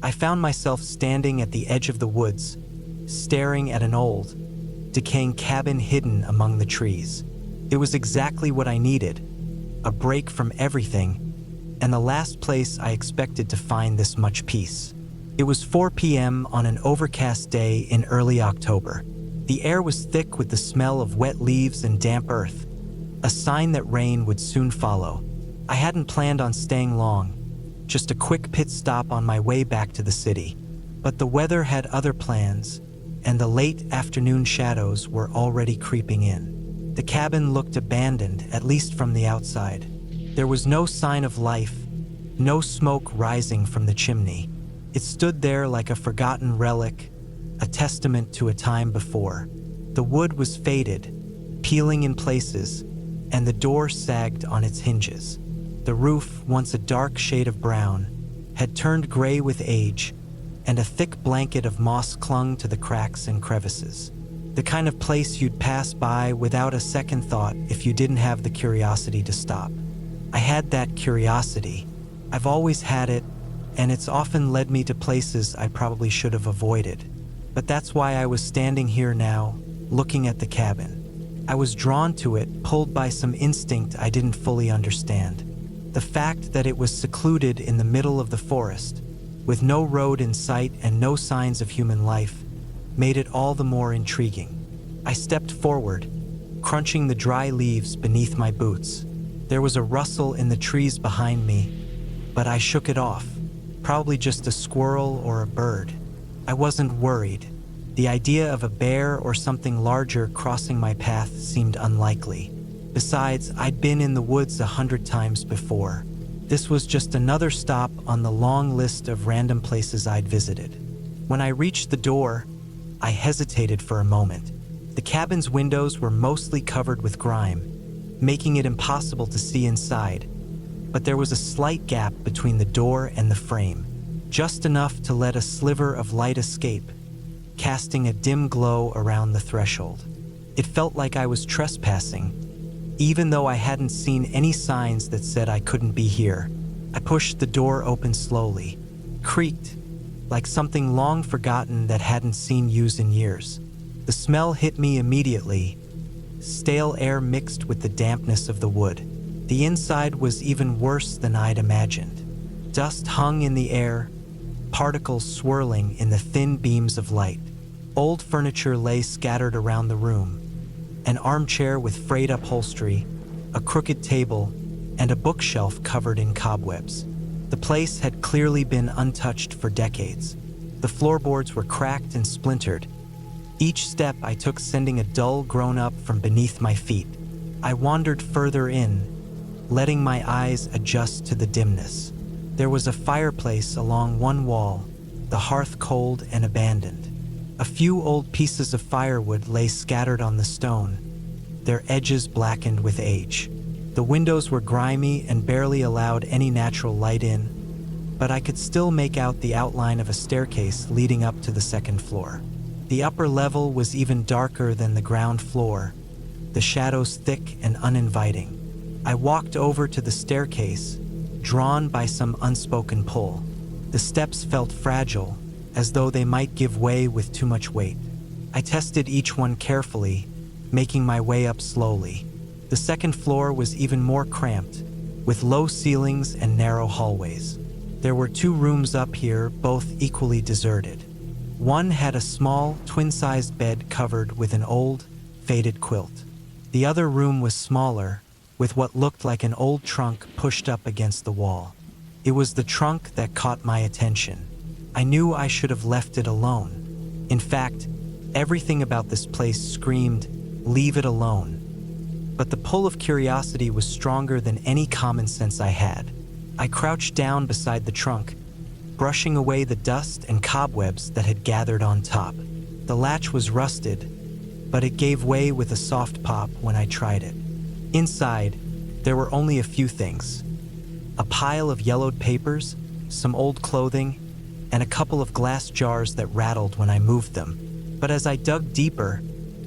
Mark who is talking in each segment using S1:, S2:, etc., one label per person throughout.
S1: I found myself standing at the edge of the woods, staring at an old, decaying cabin hidden among the trees. It was exactly what I needed, a break from everything, and the last place I expected to find this much peace. It was 4 p.m. on an overcast day in early October. The air was thick with the smell of wet leaves and damp earth, a sign that rain would soon follow. I hadn't planned on staying long, just a quick pit stop on my way back to the city. But the weather had other plans, and the late afternoon shadows were already creeping in. The cabin looked abandoned, at least from the outside. There was no sign of life, no smoke rising from the chimney. It stood there like a forgotten relic, a testament to a time before. The wood was faded, peeling in places, and the door sagged on its hinges. The roof, once a dark shade of brown, had turned gray with age, and a thick blanket of moss clung to the cracks and crevices. The kind of place you'd pass by without a second thought if you didn't have the curiosity to stop. I had that curiosity. I've always had it, and it's often led me to places I probably should have avoided. But that's why I was standing here now, looking at the cabin. I was drawn to it, pulled by some instinct I didn't fully understand. The fact that it was secluded in the middle of the forest, with no road in sight and no signs of human life, made it all the more intriguing. I stepped forward, crunching the dry leaves beneath my boots. There was a rustle in the trees behind me, but I shook it off. Probably just a squirrel or a bird. I wasn't worried. The idea of a bear or something larger crossing my path seemed unlikely. Besides, I'd been in the woods 100 times before. This was just another stop on the long list of random places I'd visited. When I reached the door, I hesitated for a moment. The cabin's windows were mostly covered with grime, making it impossible to see inside. But there was a slight gap between the door and the frame, just enough to let a sliver of light escape, casting a dim glow around the threshold. It felt like I was trespassing, even though I hadn't seen any signs that said I couldn't be here. I pushed the door open slowly, creaked, like something long forgotten that hadn't seen use in years. The smell hit me immediately, stale air mixed with the dampness of the wood. The inside was even worse than I'd imagined. Dust hung in the air, particles swirling in the thin beams of light. Old furniture lay scattered around the room. An armchair with frayed upholstery, a crooked table, and a bookshelf covered in cobwebs. The place had clearly been untouched for decades. The floorboards were cracked and splintered, each step I took sending a dull groan-up from beneath my feet. I wandered further in, letting my eyes adjust to the dimness. There was a fireplace along one wall, the hearth cold and abandoned. A few old pieces of firewood lay scattered on the stone, their edges blackened with age. The windows were grimy and barely allowed any natural light in, but I could still make out the outline of a staircase leading up to the second floor. The upper level was even darker than the ground floor, the shadows thick and uninviting. I walked over to the staircase, drawn by some unspoken pull. The steps felt fragile, as though they might give way with too much weight. I tested each one carefully, making my way up slowly. The second floor was even more cramped, with low ceilings and narrow hallways. There were 2 rooms up here, both equally deserted. One had a small, twin-sized bed covered with an old, faded quilt. The other room was smaller, with what looked like an old trunk pushed up against the wall. It was the trunk that caught my attention. I knew I should have left it alone. In fact, everything about this place screamed, "Leave it alone." But the pull of curiosity was stronger than any common sense I had. I crouched down beside the trunk, brushing away the dust and cobwebs that had gathered on top. The latch was rusted, but it gave way with a soft pop when I tried it. Inside, there were only a few things. A pile of yellowed papers, some old clothing, and a couple of glass jars that rattled when I moved them. But as I dug deeper,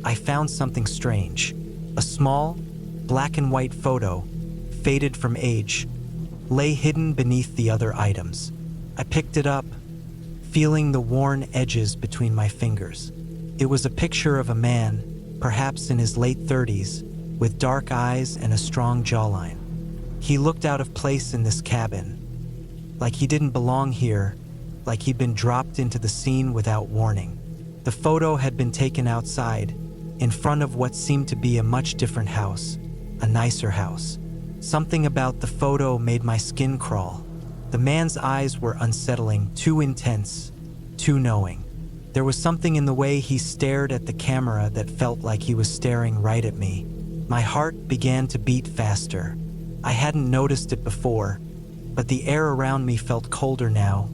S1: I found something strange. A small, black and white photo, faded from age, lay hidden beneath the other items. I picked it up, feeling the worn edges between my fingers. It was a picture of a man, perhaps in his late 30s, with dark eyes and a strong jawline. He looked out of place in this cabin, like he didn't belong here, like he'd been dropped into the scene without warning. The photo had been taken outside, in front of what seemed to be a much different house, a nicer house. Something about the photo made my skin crawl. The man's eyes were unsettling, too intense, too knowing. There was something in the way he stared at the camera that felt like he was staring right at me. My heart began to beat faster. I hadn't noticed it before, but the air around me felt colder now,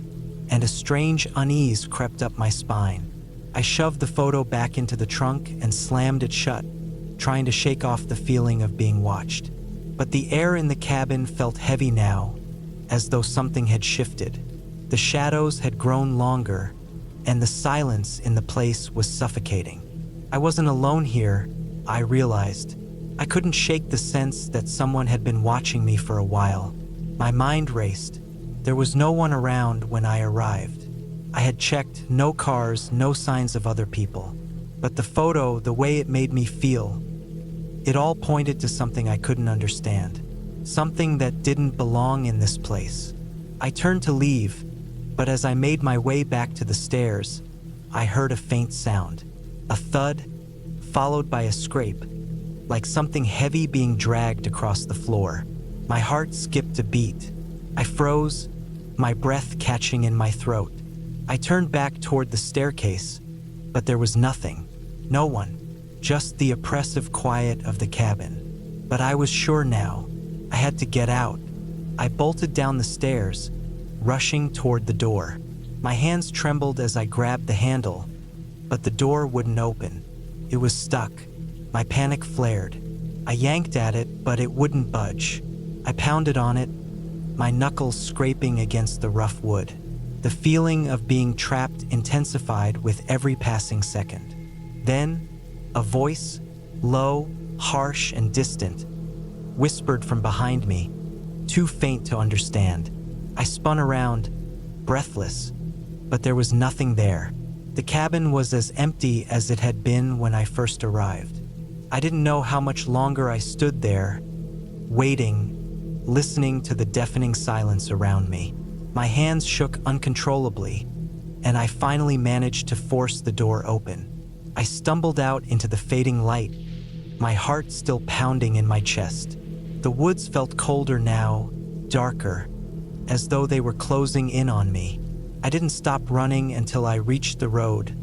S1: and a strange unease crept up my spine. I shoved the photo back into the trunk and slammed it shut, trying to shake off the feeling of being watched. But the air in the cabin felt heavy now, as though something had shifted. The shadows had grown longer, and the silence in the place was suffocating. I wasn't alone here, I realized. I couldn't shake the sense that someone had been watching me for a while. My mind raced. There was no one around when I arrived. I had checked, no cars, no signs of other people. But the photo, the way it made me feel, it all pointed to something I couldn't understand. Something that didn't belong in this place. I turned to leave, but as I made my way back to the stairs, I heard a faint sound. A thud, followed by a scrape, like something heavy being dragged across the floor. My heart skipped a beat. I froze, my breath catching in my throat. I turned back toward the staircase, but there was nothing. No one. Just the oppressive quiet of the cabin. But I was sure now. I had to get out. I bolted down the stairs, rushing toward the door. My hands trembled as I grabbed the handle, but the door wouldn't open. It was stuck. My panic flared. I yanked at it, but it wouldn't budge. I pounded on it, my knuckles scraping against the rough wood. The feeling of being trapped intensified with every passing second. Then, a voice, low, harsh, and distant, whispered from behind me, too faint to understand. I spun around, breathless, but there was nothing there. The cabin was as empty as it had been when I first arrived. I didn't know how much longer I stood there, waiting, listening to the deafening silence around me. My hands shook uncontrollably, and I finally managed to force the door open. I stumbled out into the fading light, my heart still pounding in my chest. The woods felt colder now, darker, as though they were closing in on me. I didn't stop running until I reached the road,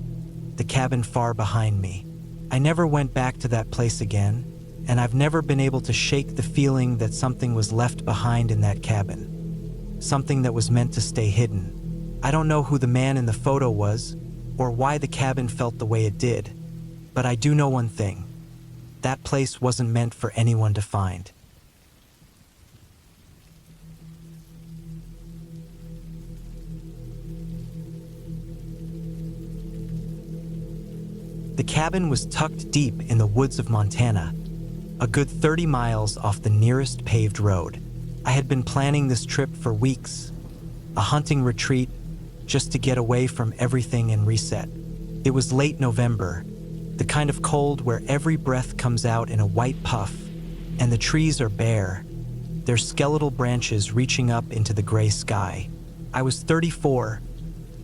S1: the cabin far behind me. I never went back to that place again, and I've never been able to shake the feeling that something was left behind in that cabin. Something that was meant to stay hidden. I don't know who the man in the photo was, or why the cabin felt the way it did, but I do know one thing. That place wasn't meant for anyone to find. The cabin was tucked deep in the woods of Montana, a good 30 miles off the nearest paved road. I had been planning this trip for weeks, a hunting retreat just to get away from everything and reset. It was late November, the kind of cold where every breath comes out in a white puff, and the trees are bare, their skeletal branches reaching up into the gray sky. I was 34,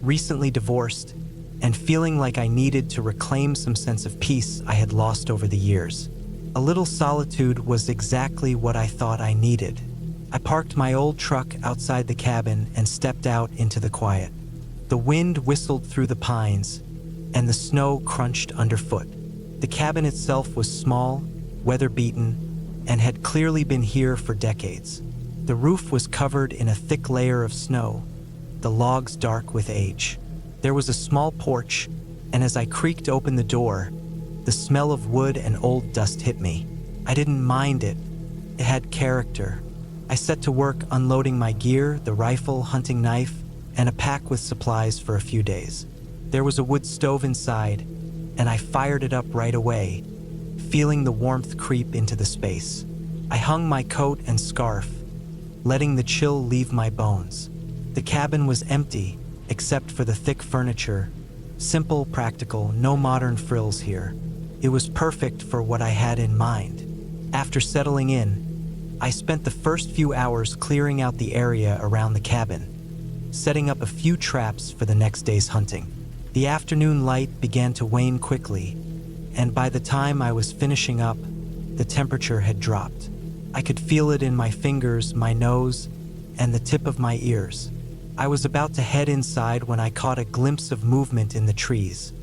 S1: recently divorced, and feeling like I needed to reclaim some sense of peace I had lost over the years. A little solitude was exactly what I thought I needed. I parked my old truck outside the cabin and stepped out into the quiet. The wind whistled through the pines, and the snow crunched underfoot. The cabin itself was small, weather-beaten, and had clearly been here for decades. The roof was covered in a thick layer of snow, the logs dark with age. There was a small porch, and as I creaked open the door, the smell of wood and old dust hit me. I didn't mind it. It had character. I set to work unloading my gear, the rifle, hunting knife, and a pack with supplies for a few days. There was a wood stove inside, and I fired it up right away, feeling the warmth creep into the space. I hung my coat and scarf, letting the chill leave my bones. The cabin was empty, except for the thick furniture. Simple, practical, no modern frills here. It was perfect for what I had in mind. After settling in, I spent the first few hours clearing out the area around the cabin, setting up a few traps for the next day's hunting. The afternoon light began to wane quickly, and by the time I was finishing up, the temperature had dropped. I could feel it in my fingers, my nose, and the tip of my ears. I was about to head inside when I caught a glimpse of movement in the trees.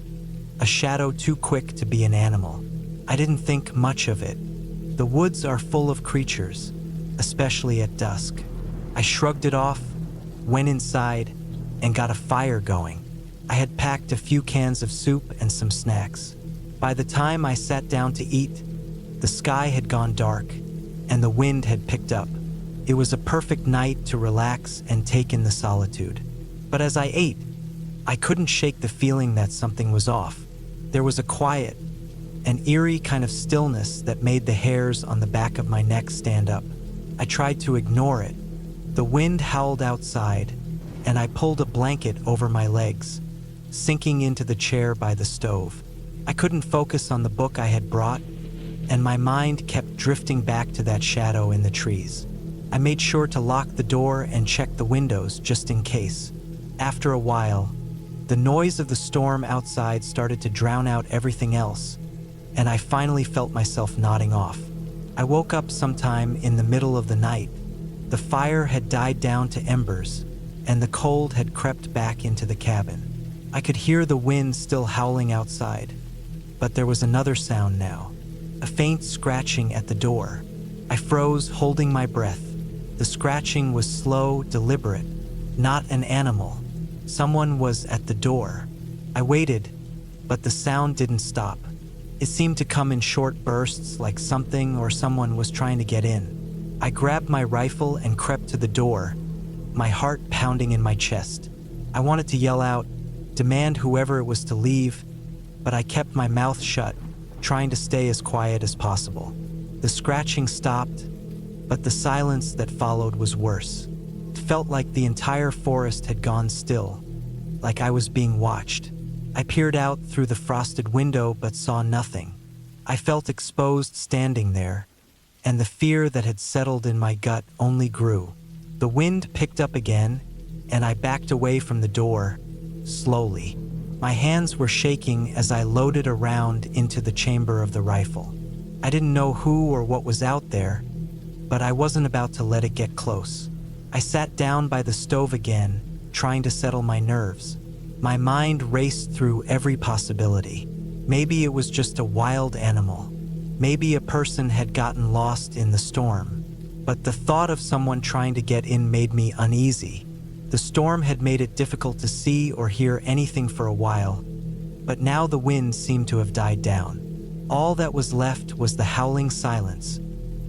S1: A shadow too quick to be an animal. I didn't think much of it. The woods are full of creatures, especially at dusk. I shrugged it off, went inside, and got a fire going. I had packed a few cans of soup and some snacks. By the time I sat down to eat, the sky had gone dark, and the wind had picked up. It was a perfect night to relax and take in the solitude. But as I ate, I couldn't shake the feeling that something was off. There was a quiet, an eerie kind of stillness that made the hairs on the back of my neck stand up. I tried to ignore it. The wind howled outside, and I pulled a blanket over my legs, sinking into the chair by the stove. I couldn't focus on the book I had brought, and my mind kept drifting back to that shadow in the trees. I made sure to lock the door and check the windows just in case. After a while, the noise of the storm outside started to drown out everything else, and I finally felt myself nodding off. I woke up sometime in the middle of the night. The fire had died down to embers, and the cold had crept back into the cabin. I could hear the wind still howling outside, but there was another sound now, a faint scratching at the door. I froze, holding my breath. The scratching was slow, deliberate, not an animal. Someone was at the door. I waited, but the sound didn't stop. It seemed to come in short bursts, like something or someone was trying to get in. I grabbed my rifle and crept to the door, my heart pounding in my chest. I wanted to yell out, demand whoever it was to leave, but I kept my mouth shut, trying to stay as quiet as possible. The scratching stopped, but the silence that followed was worse. It felt like the entire forest had gone still, like I was being watched. I peered out through the frosted window but saw nothing. I felt exposed standing there, and the fear that had settled in my gut only grew. The wind picked up again, and I backed away from the door, slowly. My hands were shaking as I loaded a round into the chamber of the rifle. I didn't know who or what was out there, but I wasn't about to let it get close. I sat down by the stove again, trying to settle my nerves. My mind raced through every possibility. Maybe it was just a wild animal. Maybe a person had gotten lost in the storm. But the thought of someone trying to get in made me uneasy. The storm had made it difficult to see or hear anything for a while, but now the wind seemed to have died down. All that was left was the howling silence,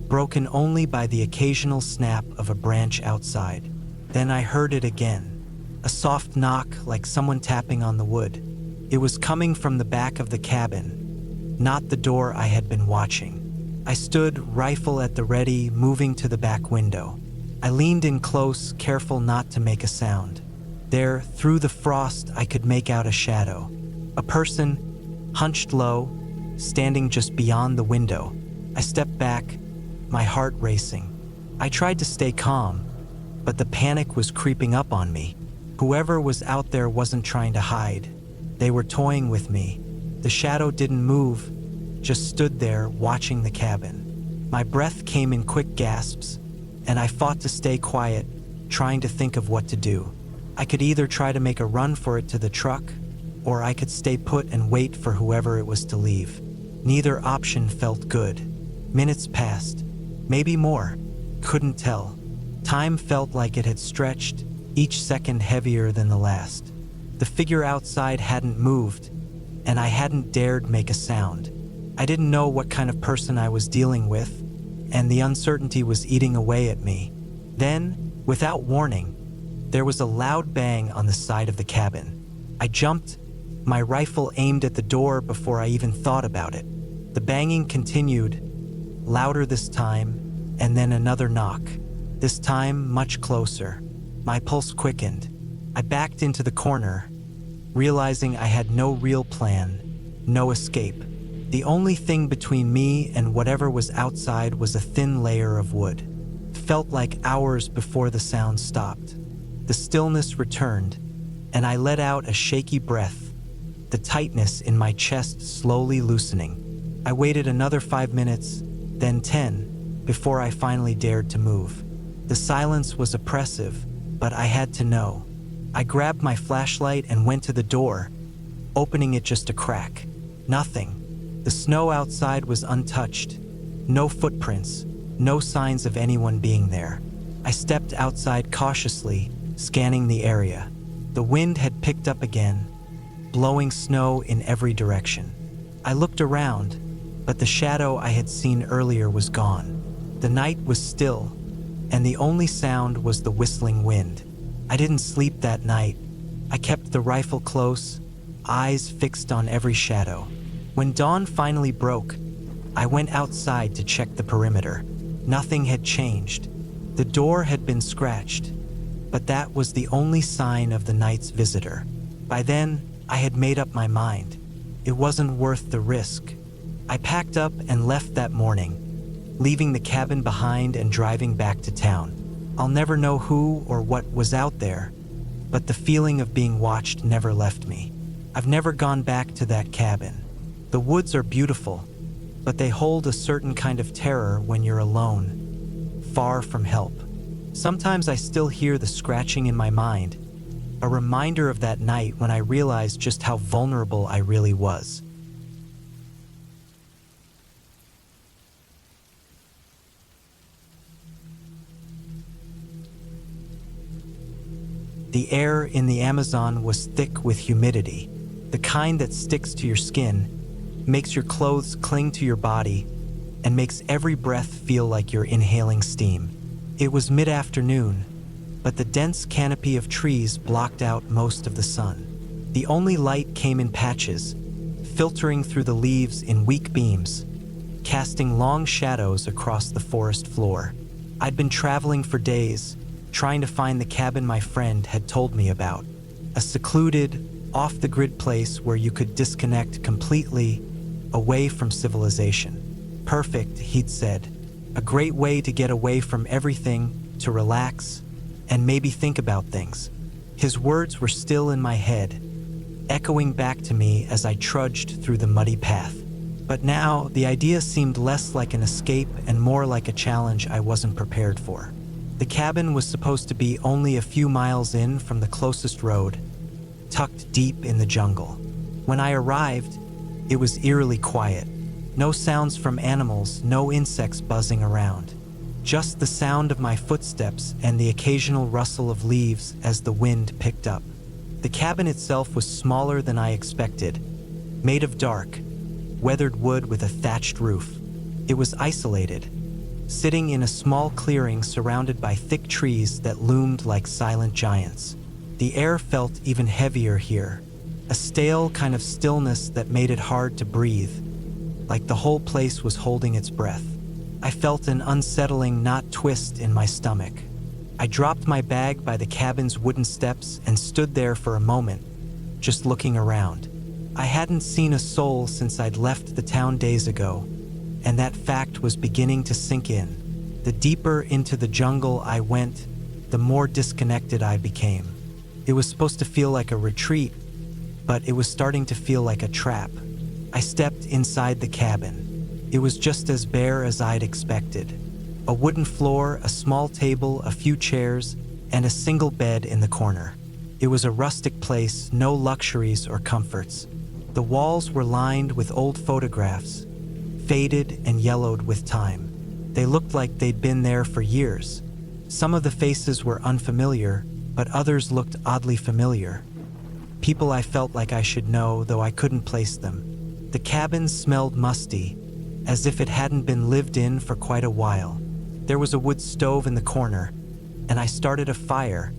S1: broken only by the occasional snap of a branch outside. Then I heard it again. A soft knock, like someone tapping on the wood. It was coming from the back of the cabin, not the door I had been watching. I stood, rifle at the ready, moving to the back window. I leaned in close, careful not to make a sound. There, through the frost, I could make out a shadow. A person, hunched low, standing just beyond the window. I stepped back, my heart racing. I tried to stay calm, but the panic was creeping up on me. Whoever was out there wasn't trying to hide. They were toying with me. The shadow didn't move, just stood there watching the cabin. My breath came in quick gasps, and I fought to stay quiet, trying to think of what to do. I could either try to make a run for it to the truck, or I could stay put and wait for whoever it was to leave. Neither option felt good. Minutes passed, maybe more, couldn't tell. Time felt like it had stretched, each second heavier than the last. The figure outside hadn't moved, and I hadn't dared make a sound. I didn't know what kind of person I was dealing with, and the uncertainty was eating away at me. Then, without warning, there was a loud bang on the side of the cabin. I jumped, my rifle aimed at the door before I even thought about it. The banging continued, louder this time, and then another knock. This time, much closer. My pulse quickened. I backed into the corner, realizing I had no real plan, no escape. The only thing between me and whatever was outside was a thin layer of wood. It felt like hours before the sound stopped. The stillness returned, and I let out a shaky breath, the tightness in my chest slowly loosening. I waited another 5 minutes, then 10, before I finally dared to move. The silence was oppressive, but I had to know. I grabbed my flashlight and went to the door, opening it just a crack. Nothing. The snow outside was untouched. No footprints, no signs of anyone being there. I stepped outside cautiously, scanning the area. The wind had picked up again, blowing snow in every direction. I looked around, but the shadow I had seen earlier was gone. The night was still, and the only sound was the whistling wind. I didn't sleep that night. I kept the rifle close, eyes fixed on every shadow. When dawn finally broke, I went outside to check the perimeter. Nothing had changed. The door had been scratched, but that was the only sign of the night's visitor. By then, I had made up my mind. It wasn't worth the risk. I packed up and left that morning, leaving the cabin behind and driving back to town. I'll never know who or what was out there, but the feeling of being watched never left me. I've never gone back to that cabin. The woods are beautiful, but they hold a certain kind of terror when you're alone, far from help. Sometimes I still hear the scratching in my mind, a reminder of that night when I realized just how vulnerable I really was. The air in the Amazon was thick with humidity, the kind that sticks to your skin, makes your clothes cling to your body, and makes every breath feel like you're inhaling steam. It was mid-afternoon, but the dense canopy of trees blocked out most of the sun. The only light came in patches, filtering through the leaves in weak beams, casting long shadows across the forest floor. I'd been traveling for days, trying to find the cabin my friend had told me about. A secluded, off-the-grid place where you could disconnect completely, away from civilization. Perfect, he'd said. A great way to get away from everything, to relax, and maybe think about things. His words were still in my head, echoing back to me as I trudged through the muddy path. But now, the idea seemed less like an escape and more like a challenge I wasn't prepared for. The cabin was supposed to be only a few miles in from the closest road, tucked deep in the jungle. When I arrived, it was eerily quiet. No sounds from animals, no insects buzzing around. Just the sound of my footsteps and the occasional rustle of leaves as the wind picked up. The cabin itself was smaller than I expected, made of dark, weathered wood with a thatched roof. It was isolated, sitting in a small clearing surrounded by thick trees that loomed like silent giants. The air felt even heavier here, a stale kind of stillness that made it hard to breathe, like the whole place was holding its breath. I felt an unsettling twist in my stomach. I dropped my bag by the cabin's wooden steps and stood there for a moment, just looking around. I hadn't seen a soul since I'd left the town days ago, and that fact was beginning to sink in. The deeper into the jungle I went, the more disconnected I became. It was supposed to feel like a retreat, but it was starting to feel like a trap. I stepped inside the cabin. It was just as bare as I'd expected. A wooden floor, a small table, a few chairs, and a single bed in the corner. It was a rustic place, no luxuries or comforts. The walls were lined with old photographs, faded and yellowed with time. They looked like they'd been there for years. Some of the faces were unfamiliar, but others looked oddly familiar. People I felt like I should know, though I couldn't place them. The cabin smelled musty, as if it hadn't been lived in for quite a while. There was a wood stove in the corner, and I started a fire,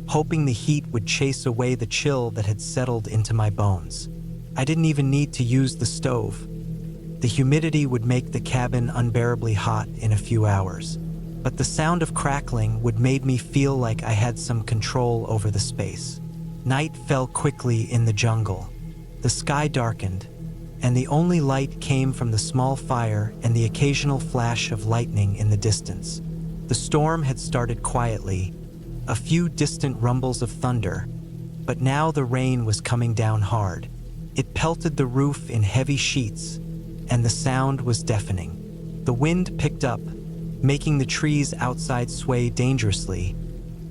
S1: hoping the heat would chase away the chill that had settled into my bones. I didn't even need to use the stove. The humidity would make the cabin unbearably hot in a few hours, but the sound of crackling would make me feel like I had some control over the space. Night fell quickly in the jungle. The sky darkened, and the only light came from the small fire and the occasional flash of lightning in the distance. The storm had started quietly, a few distant rumbles of thunder, but now the rain was coming down hard. It pelted the roof in heavy sheets, and the sound was deafening. The wind picked up, making the trees outside sway dangerously,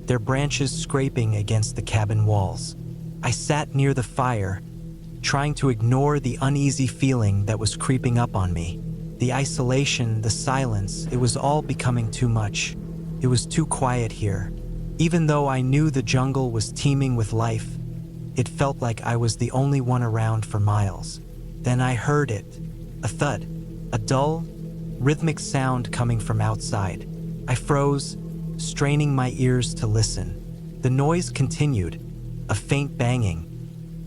S1: their branches scraping against the cabin walls. I sat near the fire, trying to ignore the uneasy feeling that was creeping up on me. The isolation, the silence, it was all becoming too much. It was too quiet here. Even though I knew the jungle was teeming with life, it felt like I was the only one around for miles. Then I heard it, a thud, a dull, rhythmic sound coming from outside. I froze, straining my ears to listen. The noise continued, a faint banging,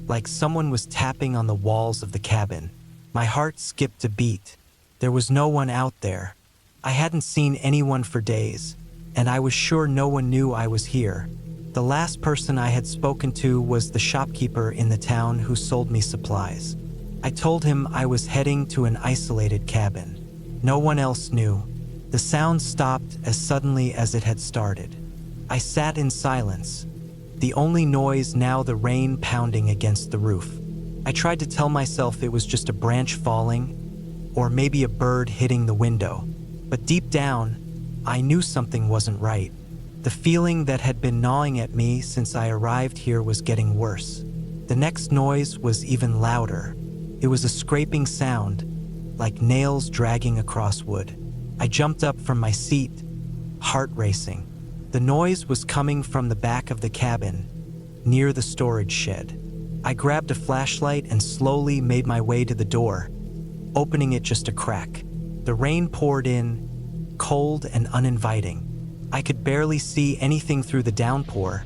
S1: like someone was tapping on the walls of the cabin. My heart skipped a beat. There was no one out there. I hadn't seen anyone for days, and I was sure no one knew I was here. The last person I had spoken to was the shopkeeper in the town who sold me supplies. I told him I was heading to an isolated cabin. No one else knew. The sound stopped as suddenly as it had started. I sat in silence, the only noise now the rain pounding against the roof. I tried to tell myself it was just a branch falling, or maybe a bird hitting the window. But deep down, I knew something wasn't right. The feeling that had been gnawing at me since I arrived here was getting worse. The next noise was even louder. It was a scraping sound, like nails dragging across wood. I jumped up from my seat, heart racing. The noise was coming from the back of the cabin, near the storage shed. I grabbed a flashlight and slowly made my way to the door, opening it just a crack. The rain poured in, cold and uninviting. I could barely see anything through the downpour,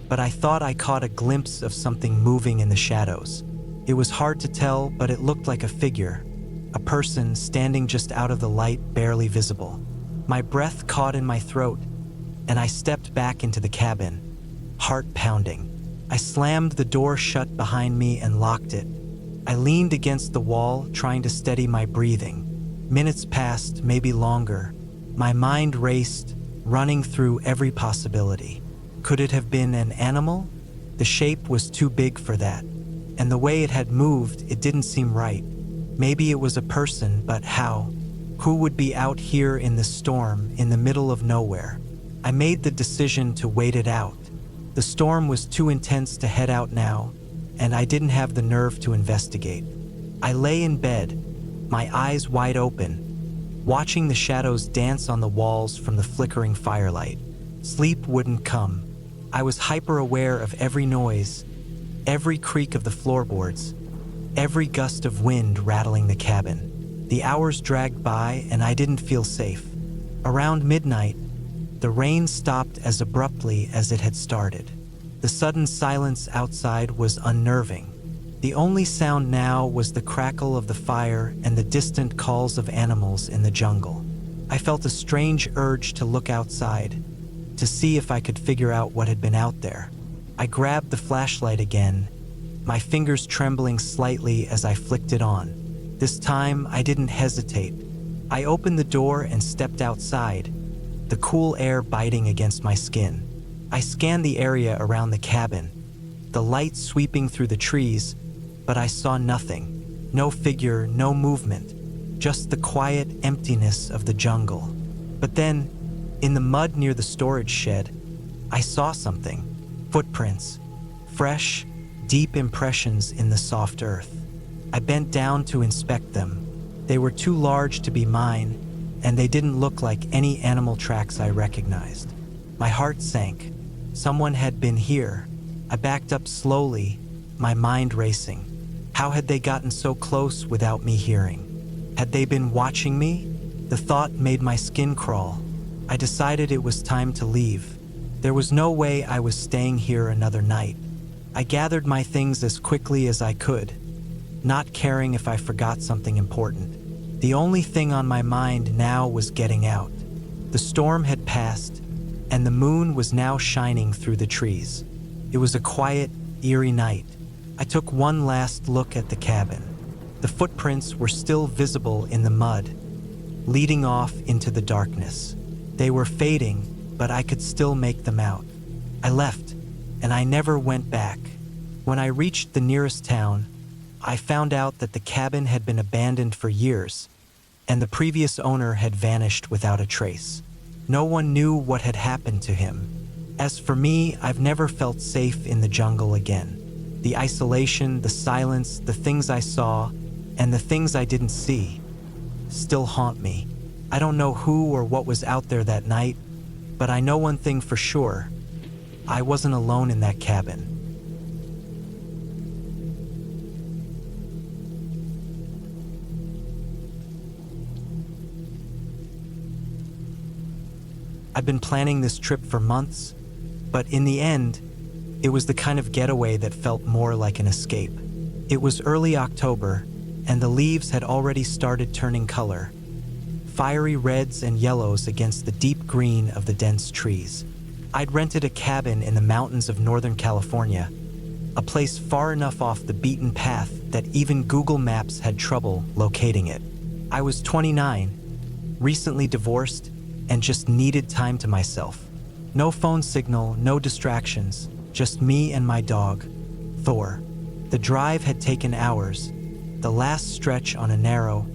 S1: but I thought I caught a glimpse of something moving in the shadows. It was hard to tell, but it looked like a figure, a person standing just out of the light, barely visible. My breath caught in my throat, and I stepped back into the cabin, heart pounding. I slammed the door shut behind me and locked it. I leaned against the wall, trying to steady my breathing. Minutes passed, maybe longer. My mind raced, running through every possibility. Could it have been an animal? The shape was too big for that, and the way it had moved, it didn't seem right. Maybe it was a person, but how? Who would be out here in the storm, in the middle of nowhere? I made the decision to wait it out. The storm was too intense to head out now, and I didn't have the nerve to investigate. I lay in bed, my eyes wide open, watching the shadows dance on the walls from the flickering firelight. Sleep wouldn't come. I was hyper-aware of every noise, every creak of the floorboards, every gust of wind rattling the cabin. The hours dragged by, and I didn't feel safe. Around midnight, the rain stopped as abruptly as it had started. The sudden silence outside was unnerving. The only sound now was the crackle of the fire and the distant calls of animals in the jungle. I felt a strange urge to look outside, to see if I could figure out what had been out there. I grabbed the flashlight again, my fingers trembling slightly as I flicked it on. This time, I didn't hesitate. I opened the door and stepped outside, the cool air biting against my skin. I scanned the area around the cabin, the light sweeping through the trees, but I saw nothing. No figure, no movement, just the quiet emptiness of the jungle. But then, in the mud near the storage shed, I saw something. Footprints, fresh, deep impressions in the soft earth. I bent down to inspect them. They were too large to be mine, and they didn't look like any animal tracks I recognized. My heart sank. Someone had been here. I backed up slowly, my mind racing. How had they gotten so close without me hearing? Had they been watching me? The thought made my skin crawl. I decided it was time to leave. There was no way I was staying here another night. I gathered my things as quickly as I could, not caring if I forgot something important. The only thing on my mind now was getting out. The storm had passed, and the moon was now shining through the trees. It was a quiet, eerie night, I took one last look at the cabin. The footprints were still visible in the mud, leading off into the darkness. They were fading, but I could still make them out. I left, and I never went back. When I reached the nearest town, I found out that the cabin had been abandoned for years, and the previous owner had vanished without a trace. No one knew what had happened to him. As for me, I've never felt safe in the jungle again. The isolation, the silence, the things I saw, and the things I didn't see still haunt me. I don't know who or what was out there that night, but I know one thing for sure. I wasn't alone in that cabin. I've been planning this trip for months, but in the end, it was the kind of getaway that felt more like an escape. It was early October, and the leaves had already started turning color, fiery reds and yellows against the deep green of the dense trees. I'd rented a cabin in the mountains of Northern California, a place far enough off the beaten path that even Google Maps had trouble locating it. I was 29, recently divorced, and just needed time to myself. No phone signal, no distractions, just me and my dog, Thor. The drive had taken hours, the last stretch on a narrow,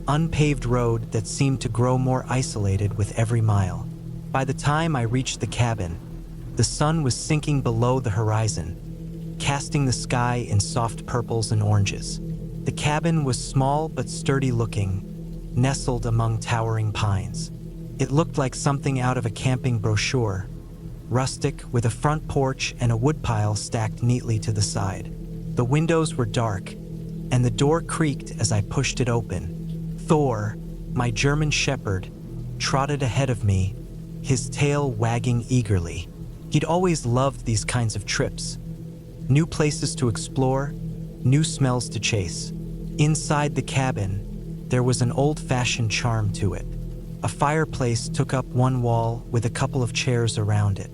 S1: unpaved road that seemed to grow more isolated with every mile. By the time I reached the cabin, the sun was sinking below the horizon, casting the sky in soft purples and oranges. The cabin was small but sturdy looking, nestled among towering pines. It looked like something out of a camping brochure, rustic with a front porch and a woodpile stacked neatly to the side. The windows were dark, and the door creaked as I pushed it open. Thor, my German shepherd, trotted ahead of me, his tail wagging eagerly. He'd always loved these kinds of trips. New places to explore, new smells to chase. Inside the cabin, there was an old-fashioned charm to it. A fireplace took up one wall with a couple of chairs around it.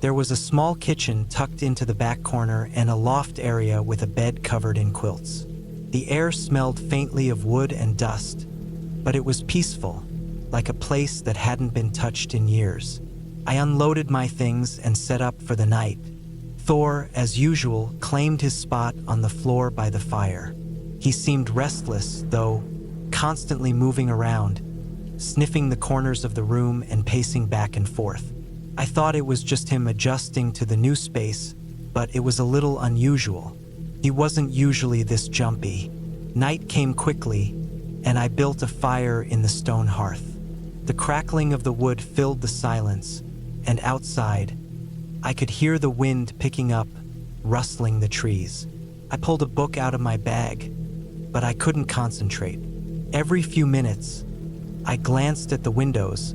S1: There was a small kitchen tucked into the back corner and a loft area with a bed covered in quilts. The air smelled faintly of wood and dust, but it was peaceful, like a place that hadn't been touched in years. I unloaded my things and set up for the night. Thor, as usual, claimed his spot on the floor by the fire. He seemed restless, though, constantly moving around, sniffing the corners of the room and pacing back and forth. I thought it was just him adjusting to the new space, but it was a little unusual. He wasn't usually this jumpy. Night came quickly, and I built a fire in the stone hearth. The crackling of the wood filled the silence, and outside, I could hear the wind picking up, rustling the trees. I pulled a book out of my bag, but I couldn't concentrate. Every few minutes, I glanced at the windows,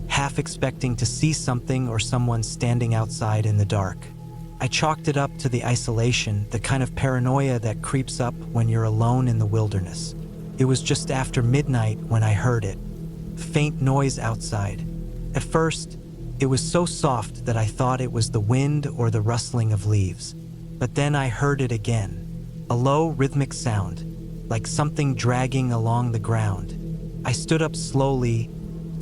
S1: half expecting to see something or someone standing outside in the dark. I chalked it up to the isolation, the kind of paranoia that creeps up when you're alone in the wilderness. It was just after midnight when I heard it. Faint noise outside. At first, it was so soft that I thought it was the wind or the rustling of leaves. But then I heard it again. A low, rhythmic sound, like something dragging along the ground. I stood up slowly,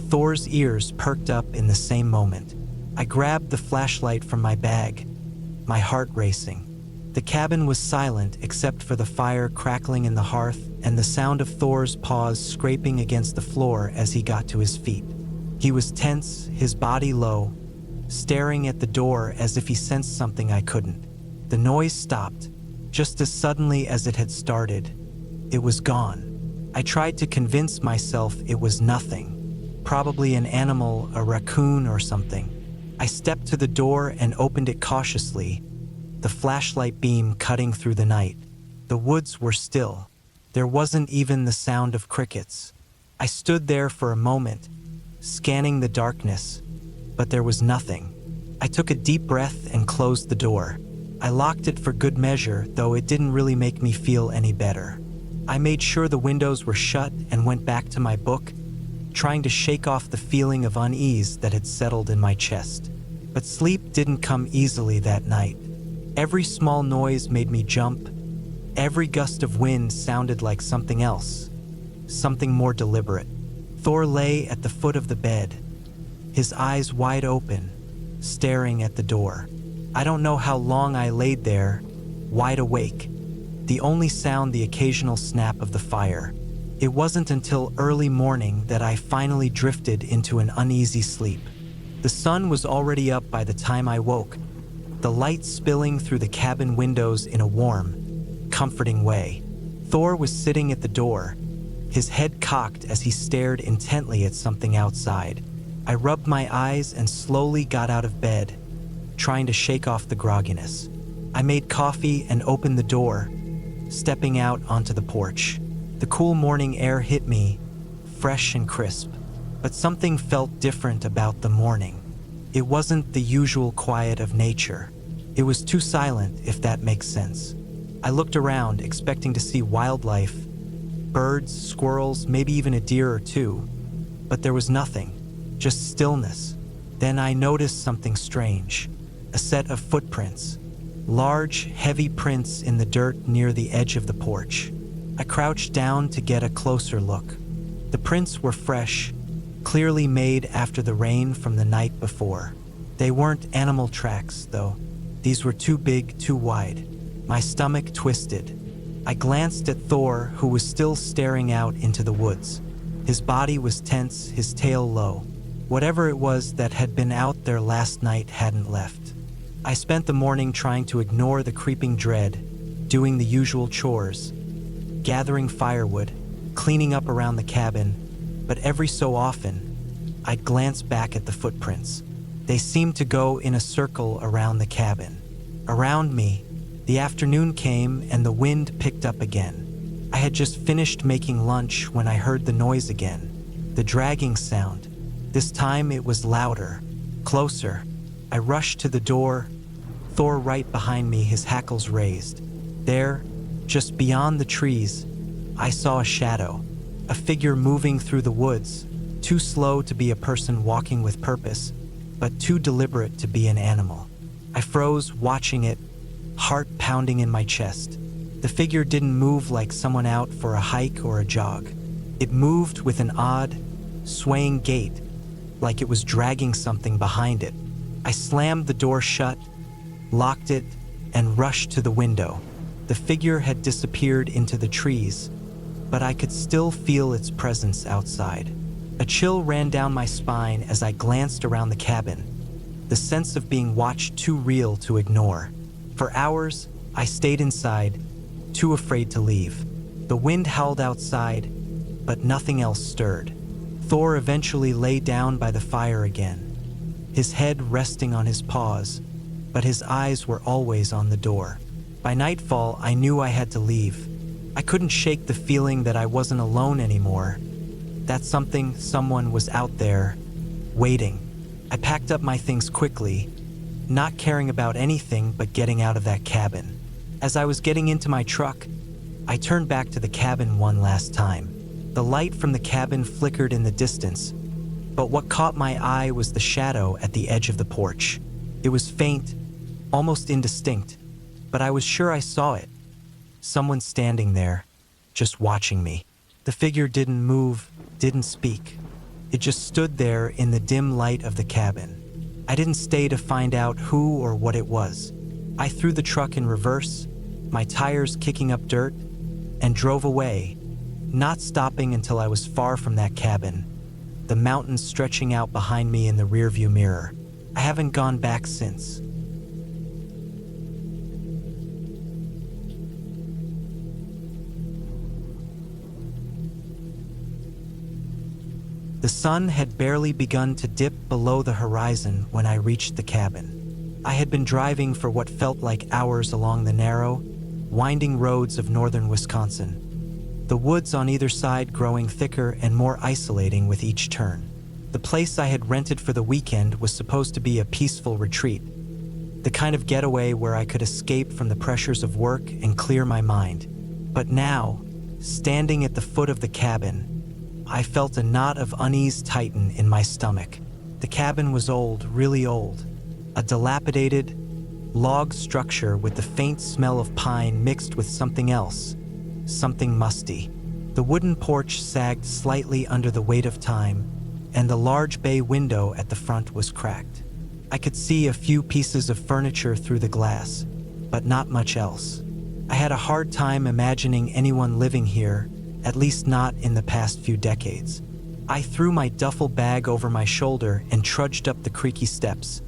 S1: Thor's ears perked up in the same moment. I grabbed the flashlight from my bag, my heart racing. The cabin was silent except for the fire crackling in the hearth and the sound of Thor's paws scraping against the floor as he got to his feet. He was tense, his body low, staring at the door as if he sensed something I couldn't. The noise stopped, just as suddenly as it had started. It was gone. I tried to convince myself it was nothing, probably an animal, a raccoon or something. I stepped to the door and opened it cautiously, the flashlight beam cutting through the night. The woods were still. There wasn't even the sound of crickets. I stood there for a moment, scanning the darkness, but there was nothing. I took a deep breath and closed the door. I locked it for good measure, though it didn't really make me feel any better. I made sure the windows were shut and went back to my book, trying to shake off the feeling of unease that had settled in my chest. But sleep didn't come easily that night. Every small noise made me jump. Every gust of wind sounded like something else, something more deliberate. Thor lay at the foot of the bed, his eyes wide open, staring at the door. I don't know how long I laid there, wide awake, the only sound the occasional snap of the fire. It wasn't until early morning that I finally drifted into an uneasy sleep. The sun was already up by the time I woke, the light spilling through the cabin windows in a warm, comforting way. Thor was sitting at the door, his head cocked as he stared intently at something outside. I rubbed my eyes and slowly got out of bed, trying to shake off the grogginess. I made coffee and opened the door, stepping out onto the porch. The cool morning air hit me, fresh and crisp, but something felt different about the morning. It wasn't the usual quiet of nature. It was too silent, if that makes sense. I looked around, expecting to see wildlife, birds, squirrels, maybe even a deer or two, but there was nothing, just stillness. Then I noticed something strange, a set of footprints, large, heavy prints in the dirt near the edge of the porch. I crouched down to get a closer look. The prints were fresh, clearly made after the rain from the night before. They weren't animal tracks, though. These were too big, too wide. My stomach twisted. I glanced at Thor, who was still staring out into the woods. His body was tense, his tail low. Whatever it was that had been out there last night hadn't left. I spent the morning trying to ignore the creeping dread, doing the usual chores, gathering firewood, cleaning up around the cabin, but every so often, I'd glance back at the footprints. They seemed to go in a circle around the cabin. Around me, the afternoon came and the wind picked up again. I had just finished making lunch when I heard the noise again, the dragging sound. This time it was louder, closer. I rushed to the door, Thor right behind me, his hackles raised. There, just beyond the trees, I saw a shadow, a figure moving through the woods, too slow to be a person walking with purpose, but too deliberate to be an animal. I froze, watching it, heart pounding in my chest. The figure didn't move like someone out for a hike or a jog. It moved with an odd, swaying gait, like it was dragging something behind it. I slammed the door shut, locked it, and rushed to the window. The figure had disappeared into the trees, but I could still feel its presence outside. A chill ran down my spine as I glanced around the cabin, the sense of being watched too real to ignore. For hours, I stayed inside, too afraid to leave. The wind howled outside, but nothing else stirred. Thor eventually lay down by the fire again, his head resting on his paws, but his eyes were always on the door. By nightfall, I knew I had to leave. I couldn't shake the feeling that I wasn't alone anymore, that someone was out there, waiting. I packed up my things quickly, not caring about anything but getting out of that cabin. As I was getting into my truck, I turned back to the cabin one last time. The light from the cabin flickered in the distance, but what caught my eye was the shadow at the edge of the porch. It was faint, almost indistinct, but I was sure I saw it. Someone standing there, just watching me. The figure didn't move, didn't speak. It just stood there in the dim light of the cabin. I didn't stay to find out who or what it was. I threw the truck in reverse, my tires kicking up dirt, and drove away, not stopping until I was far from that cabin, the mountains stretching out behind me in the rearview mirror. I haven't gone back since. The sun had barely begun to dip below the horizon when I reached the cabin. I had been driving for what felt like hours along the narrow, winding roads of northern Wisconsin, the woods on either side growing thicker and more isolating with each turn. The place I had rented for the weekend was supposed to be a peaceful retreat, the kind of getaway where I could escape from the pressures of work and clear my mind. But now, standing at the foot of the cabin, I felt a knot of unease tighten in my stomach. The cabin was old, really old. A dilapidated, log structure with the faint smell of pine mixed with something else, something musty. The wooden porch sagged slightly under the weight of time, and the large bay window at the front was cracked. I could see a few pieces of furniture through the glass, but not much else. I had a hard time imagining anyone living here, at least not in the past few decades. I threw my duffel bag over my shoulder and trudged up the creaky steps,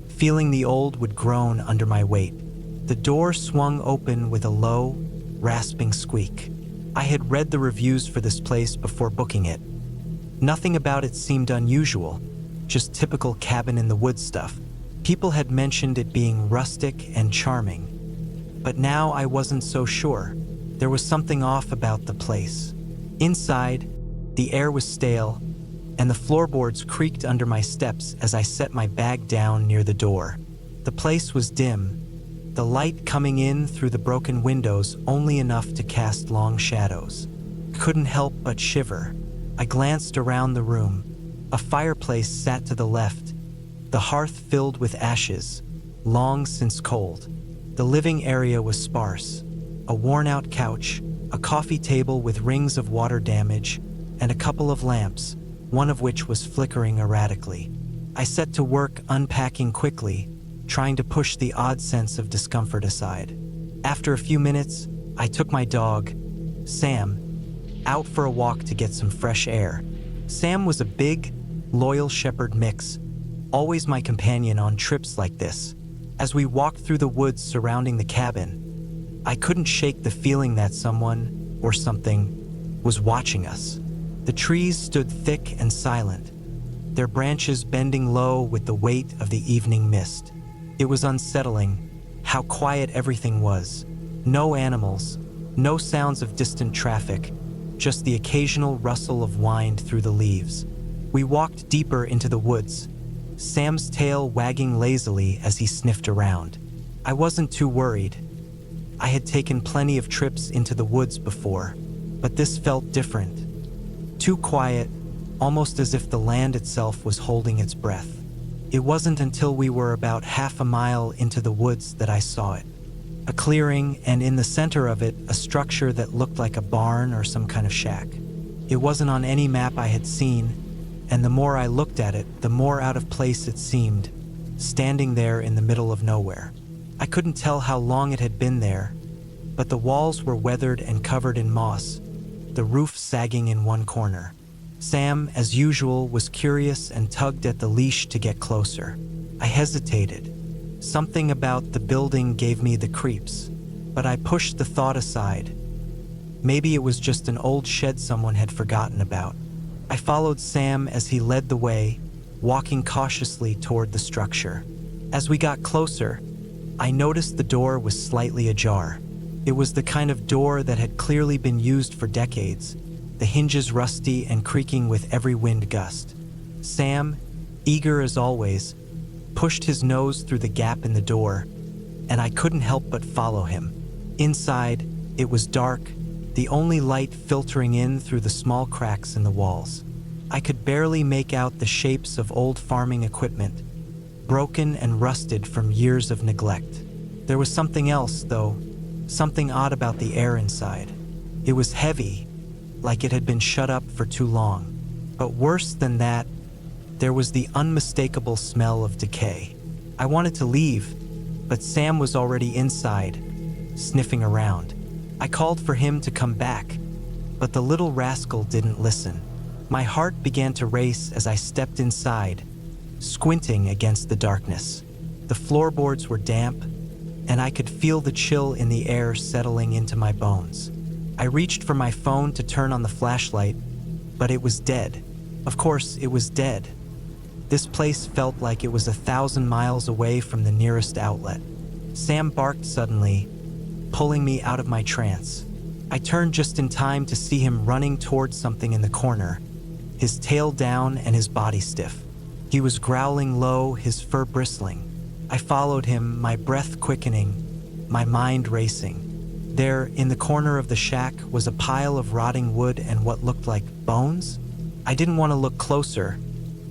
S1: feeling the old wood groan under my weight. The door swung open with a low, rasping squeak. I had read the reviews for this place before booking it. Nothing about it seemed unusual, just typical cabin-in-the-woods stuff. People had mentioned it being rustic and charming. But now I wasn't so sure. There was something off about the place. Inside, the air was stale, and the floorboards creaked under my steps as I set my bag down near the door. The place was dim, the light coming in through the broken windows only enough to cast long shadows. Couldn't help but shiver. I glanced around the room. A fireplace sat to the left, the hearth filled with ashes, long since cold. The living area was sparse. A worn-out couch, a coffee table with rings of water damage, and a couple of lamps, one of which was flickering erratically. I set to work unpacking quickly, trying to push the odd sense of discomfort aside. After a few minutes, I took my dog, Sam, out for a walk to get some fresh air. Sam was a big, loyal shepherd mix, always my companion on trips like this. As we walked through the woods surrounding the cabin, I couldn't shake the feeling that someone, or something, was watching us. The trees stood thick and silent, their branches bending low with the weight of the evening mist. It was unsettling how quiet everything was. No animals, no sounds of distant traffic, just the occasional rustle of wind through the leaves. We walked deeper into the woods, Sam's tail wagging lazily as he sniffed around. I wasn't too worried. I had taken plenty of trips into the woods before, but this felt different. Too quiet, almost as if the land itself was holding its breath. It wasn't until we were about half a mile into the woods that I saw it. A clearing, and in the center of it, a structure that looked like a barn or some kind of shack. It wasn't on any map I had seen, and the more I looked at it, the more out of place it seemed, standing there in the middle of nowhere. I couldn't tell how long it had been there, but the walls were weathered and covered in moss, the roof sagging in one corner. Sam, as usual, was curious and tugged at the leash to get closer. I hesitated. Something about the building gave me the creeps, but I pushed the thought aside. Maybe it was just an old shed someone had forgotten about. I followed Sam as he led the way, walking cautiously toward the structure. As we got closer, I noticed the door was slightly ajar. It was the kind of door that had clearly been used for decades, the hinges rusty and creaking with every wind gust. Sam, eager as always, pushed his nose through the gap in the door, and I couldn't help but follow him. Inside, it was dark, the only light filtering in through the small cracks in the walls. I could barely make out the shapes of old farming equipment, broken and rusted from years of neglect. There was something else, though, something odd about the air inside. It was heavy, like it had been shut up for too long. But worse than that, there was the unmistakable smell of decay. I wanted to leave, but Sam was already inside, sniffing around. I called for him to come back, but the little rascal didn't listen. My heart began to race as I stepped inside, squinting against the darkness. The floorboards were damp, and I could feel the chill in the air settling into my bones. I reached for my phone to turn on the flashlight, but it was dead. Of course, it was dead. This place felt like it was 1,000 miles away from the nearest outlet. Sam barked suddenly, pulling me out of my trance. I turned just in time to see him running towards something in the corner, his tail down and his body stiff. He was growling low, his fur bristling. I followed him, my breath quickening, my mind racing. There, in the corner of the shack, was a pile of rotting wood and what looked like bones. I didn't want to look closer,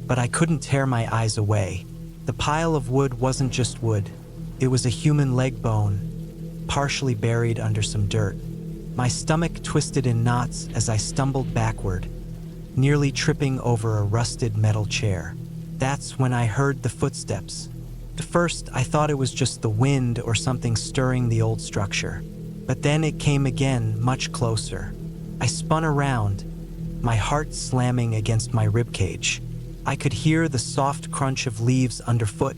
S1: but I couldn't tear my eyes away. The pile of wood wasn't just wood. It was a human leg bone, partially buried under some dirt. My stomach twisted in knots as I stumbled backward, nearly tripping over a rusted metal chair. That's when I heard the footsteps. At first, I thought it was just the wind or something stirring the old structure. But then it came again, much closer. I spun around, my heart slamming against my ribcage. I could hear the soft crunch of leaves underfoot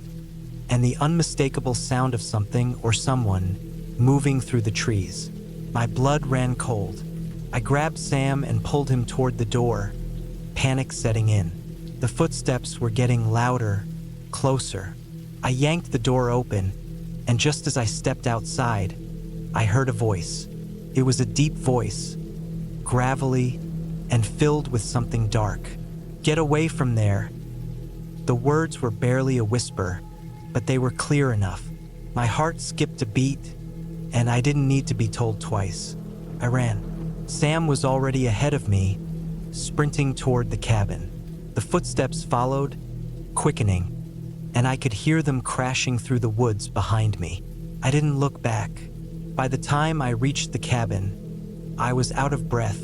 S1: and the unmistakable sound of something or someone moving through the trees. My blood ran cold. I grabbed Sam and pulled him toward the door, panic setting in. The footsteps were getting louder, closer. I yanked the door open, and just as I stepped outside, I heard a voice. It was a deep voice, gravelly and filled with something dark. "Get away from there." The words were barely a whisper, but they were clear enough. My heart skipped a beat, and I didn't need to be told twice. I ran. Sam was already ahead of me, sprinting toward the cabin. The footsteps followed, quickening, and I could hear them crashing through the woods behind me. I didn't look back. By the time I reached the cabin, I was out of breath,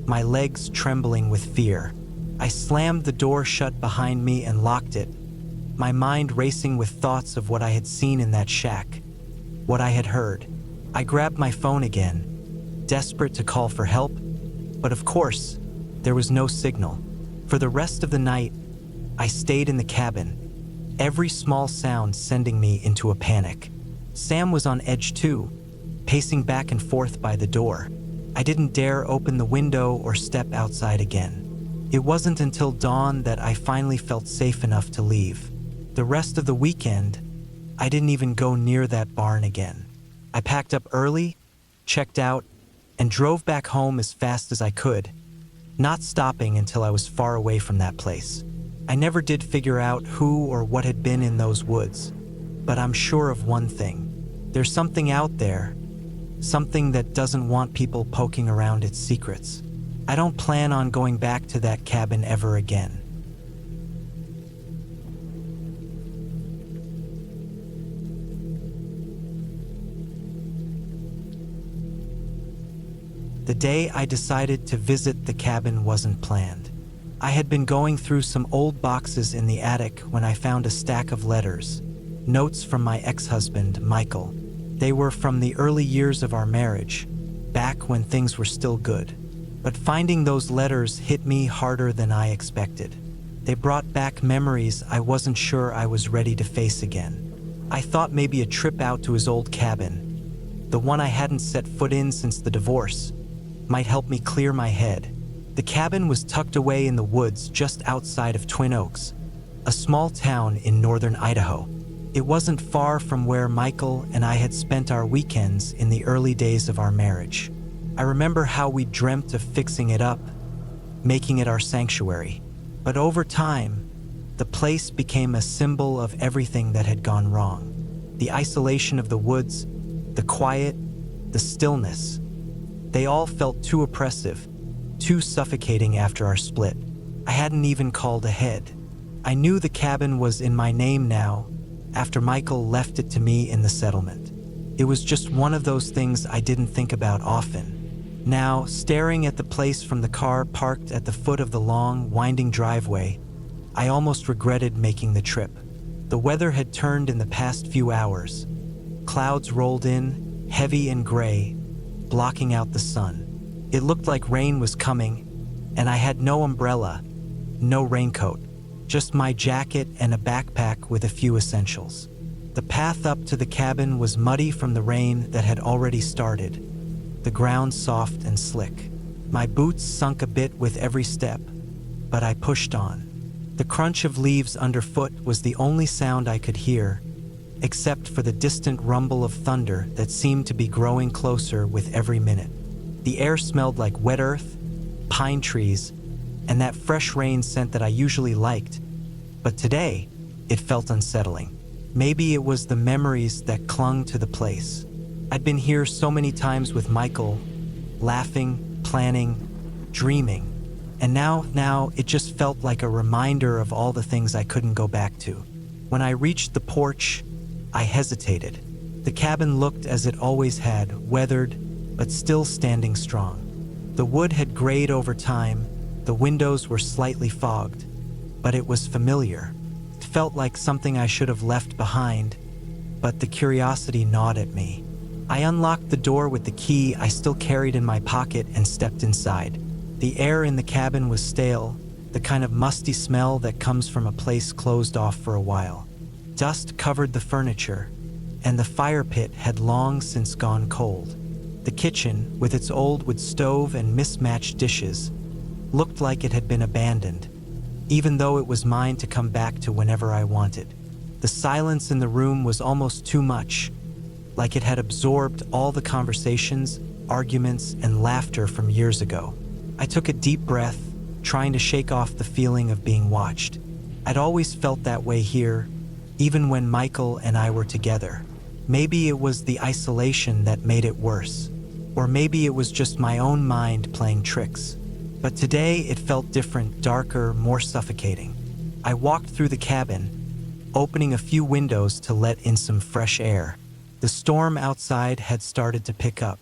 S1: my legs trembling with fear. I slammed the door shut behind me and locked it, my mind racing with thoughts of what I had seen in that shack, what I had heard. I grabbed my phone again, desperate to call for help, but of course, there was no signal. For the rest of the night, I stayed in the cabin, every small sound sending me into a panic. Sam was on edge too, pacing back and forth by the door. I didn't dare open the window or step outside again. It wasn't until dawn that I finally felt safe enough to leave. The rest of the weekend, I didn't even go near that barn again. I packed up early, checked out, and drove back home as fast as I could, not stopping until I was far away from that place. I never did figure out who or what had been in those woods, but I'm sure of one thing. There's something out there, something that doesn't want people poking around its secrets. I don't plan on going back to that cabin ever again. The day I decided to visit the cabin wasn't planned. I had been going through some old boxes in the attic when I found a stack of letters, notes from my ex-husband, Michael. They were from the early years of our marriage, back when things were still good. But finding those letters hit me harder than I expected. They brought back memories I wasn't sure I was ready to face again. I thought maybe a trip out to his old cabin, the one I hadn't set foot in since the divorce, might help me clear my head. The cabin was tucked away in the woods just outside of Twin Oaks, a small town in northern Idaho. It wasn't far from where Michael and I had spent our weekends in the early days of our marriage. I remember how we dreamt of fixing it up, making it our sanctuary. But over time, the place became a symbol of everything that had gone wrong. The isolation of the woods, the quiet, the stillness. They all felt too oppressive, too suffocating after our split. I hadn't even called ahead. I knew the cabin was in my name now, after Michael left it to me in the settlement. It was just one of those things I didn't think about often. Now, staring at the place from the car parked at the foot of the long, winding driveway, I almost regretted making the trip. The weather had turned in the past few hours. Clouds rolled in, heavy and gray, blocking out the sun. It looked like rain was coming, and I had no umbrella, no raincoat, just my jacket and a backpack with a few essentials. The path up to the cabin was muddy from the rain that had already started, the ground soft and slick. My boots sunk a bit with every step, but I pushed on. The crunch of leaves underfoot was the only sound I could hear, except for the distant rumble of thunder that seemed to be growing closer with every minute. The air smelled like wet earth, pine trees, and that fresh rain scent that I usually liked, but today, it felt unsettling. Maybe it was the memories that clung to the place. I'd been here so many times with Michael, laughing, planning, dreaming, and now it just felt like a reminder of all the things I couldn't go back to. When I reached the porch, I hesitated. The cabin looked as it always had, weathered, but still standing strong. The wood had grayed over time, the windows were slightly fogged, but it was familiar. It felt like something I should have left behind, but the curiosity gnawed at me. I unlocked the door with the key I still carried in my pocket and stepped inside. The air in the cabin was stale, the kind of musty smell that comes from a place closed off for a while. Dust covered the furniture, and the fire pit had long since gone cold. The kitchen, with its old wood stove and mismatched dishes, looked like it had been abandoned, even though it was mine to come back to whenever I wanted. The silence in the room was almost too much, like it had absorbed all the conversations, arguments, and laughter from years ago. I took a deep breath, trying to shake off the feeling of being watched. I'd always felt that way here, even when Michael and I were together. Maybe it was the isolation that made it worse, or maybe it was just my own mind playing tricks. But today it felt different, darker, more suffocating. I walked through the cabin, opening a few windows to let in some fresh air. The storm outside had started to pick up.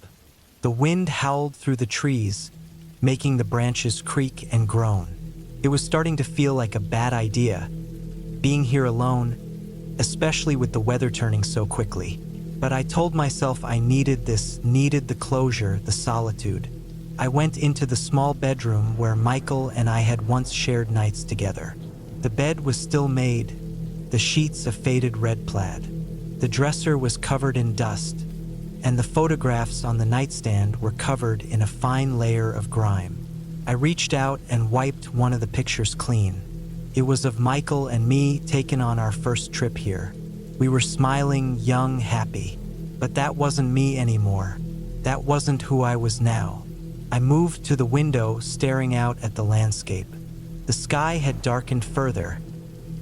S1: The wind howled through the trees, making the branches creak and groan. It was starting to feel like a bad idea, being here alone, especially with the weather turning so quickly. But I told myself I needed the closure, the solitude. I went into the small bedroom where Michael and I had once shared nights together. The bed was still made, the sheets a faded red plaid. The dresser was covered in dust, and the photographs on the nightstand were covered in a fine layer of grime. I reached out and wiped one of the pictures clean. It was of Michael and me taken on our first trip here. We were smiling, young, happy. But that wasn't me anymore. That wasn't who I was now. I moved to the window, staring out at the landscape. The sky had darkened further,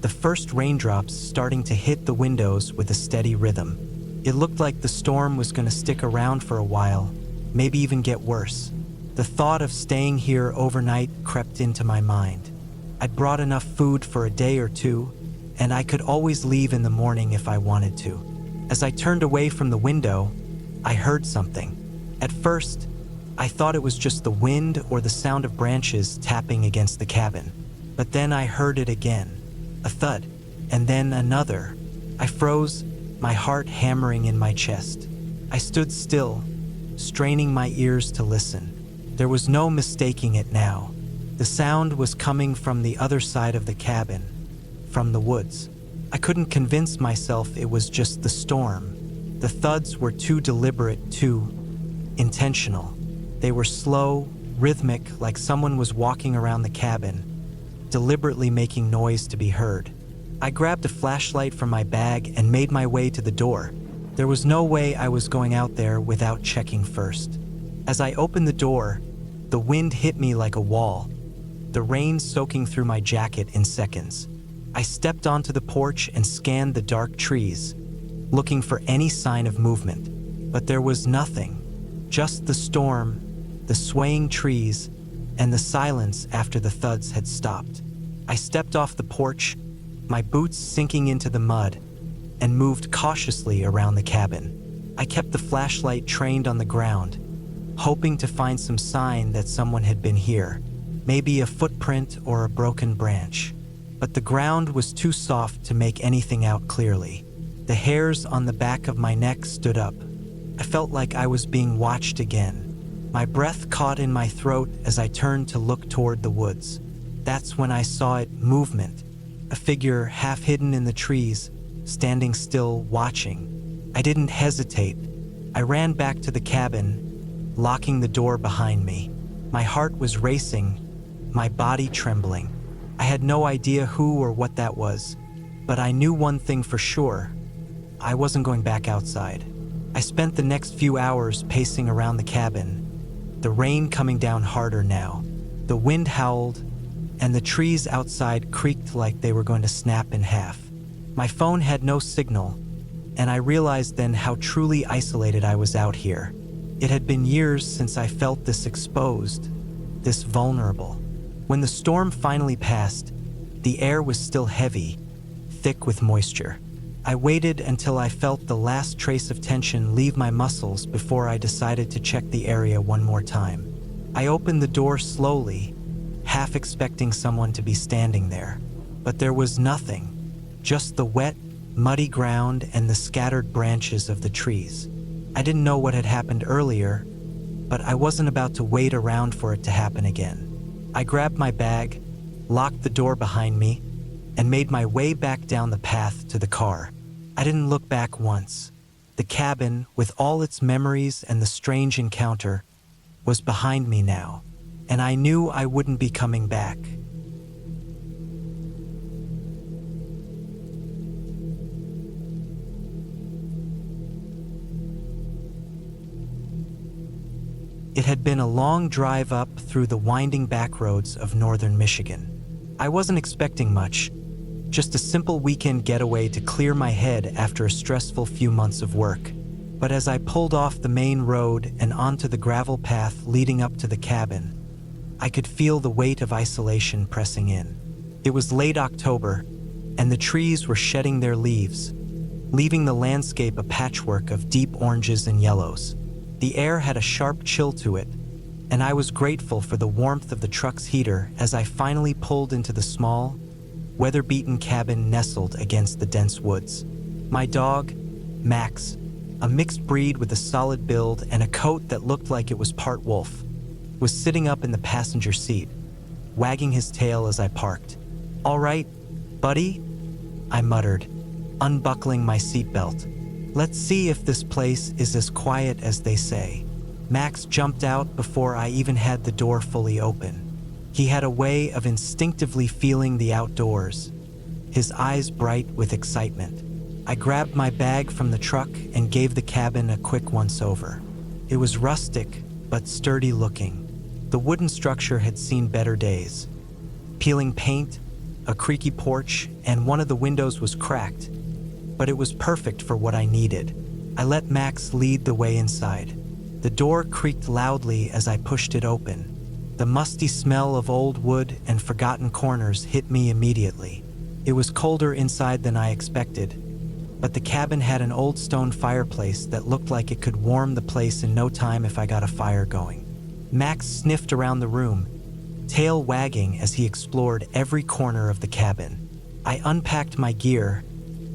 S1: the first raindrops starting to hit the windows with a steady rhythm. It looked like the storm was going to stick around for a while, maybe even get worse. The thought of staying here overnight crept into my mind. I'd brought enough food for a day or two, and I could always leave in the morning if I wanted to. As I turned away from the window, I heard something. At first, I thought it was just the wind or the sound of branches tapping against the cabin. But then I heard it again. A thud, and then another. I froze, my heart hammering in my chest. I stood still, straining my ears to listen. There was no mistaking it now. The sound was coming from the other side of the cabin, from the woods. I couldn't convince myself it was just the storm. The thuds were too deliberate, too intentional. They were slow, rhythmic, like someone was walking around the cabin, deliberately making noise to be heard. I grabbed a flashlight from my bag and made my way to the door. There was no way I was going out there without checking first. As I opened the door, the wind hit me like a wall, the rain soaking through my jacket in seconds. I stepped onto the porch and scanned the dark trees, looking for any sign of movement. But there was nothing, just the storm, the swaying trees, and the silence after the thuds had stopped. I stepped off the porch, my boots sinking into the mud, and moved cautiously around the cabin. I kept the flashlight trained on the ground, hoping to find some sign that someone had been here, maybe a footprint or a broken branch. But the ground was too soft to make anything out clearly. The hairs on the back of my neck stood up. I felt like I was being watched again. My breath caught in my throat as I turned to look toward the woods. That's when I saw it, movement. A figure half hidden in the trees, standing still, watching. I didn't hesitate. I ran back to the cabin, locking the door behind me. My heart was racing, my body trembling. I had no idea who or what that was, but I knew one thing for sure. I wasn't going back outside. I spent the next few hours pacing around the cabin, the rain coming down harder now. The wind howled, and the trees outside creaked like they were going to snap in half. My phone had no signal, and I realized then how truly isolated I was out here. It had been years since I felt this exposed, this vulnerable. When the storm finally passed, the air was still heavy, thick with moisture. I waited until I felt the last trace of tension leave my muscles before I decided to check the area one more time. I opened the door slowly, half expecting someone to be standing there. But there was nothing, just the wet, muddy ground and the scattered branches of the trees. I didn't know what had happened earlier, but I wasn't about to wait around for it to happen again. I grabbed my bag, locked the door behind me, and made my way back down the path to the car. I didn't look back once. The cabin, with all its memories and the strange encounter, was behind me now, and I knew I wouldn't be coming back. It had been a long drive up through the winding back roads of northern Michigan. I wasn't expecting much, just a simple weekend getaway to clear my head after a stressful few months of work. But as I pulled off the main road and onto the gravel path leading up to the cabin, I could feel the weight of isolation pressing in. It was late October, and the trees were shedding their leaves, leaving the landscape a patchwork of deep oranges and yellows. The air had a sharp chill to it, and I was grateful for the warmth of the truck's heater as I finally pulled into the small, weather-beaten cabin nestled against the dense woods. My dog, Max, a mixed breed with a solid build and a coat that looked like it was part wolf, was sitting up in the passenger seat, wagging his tail as I parked. "All right, buddy?" I muttered, unbuckling my seatbelt. "Let's see if this place is as quiet as they say." Max jumped out before I even had the door fully open. He had a way of instinctively feeling the outdoors, his eyes bright with excitement. I grabbed my bag from the truck and gave the cabin a quick once-over. It was rustic, but sturdy looking. The wooden structure had seen better days. Peeling paint, a creaky porch, and one of the windows was cracked, but it was perfect for what I needed. I let Max lead the way inside. The door creaked loudly as I pushed it open. The musty smell of old wood and forgotten corners hit me immediately. It was colder inside than I expected, but the cabin had an old stone fireplace that looked like it could warm the place in no time if I got a fire going. Max sniffed around the room, tail wagging as he explored every corner of the cabin. I unpacked my gear,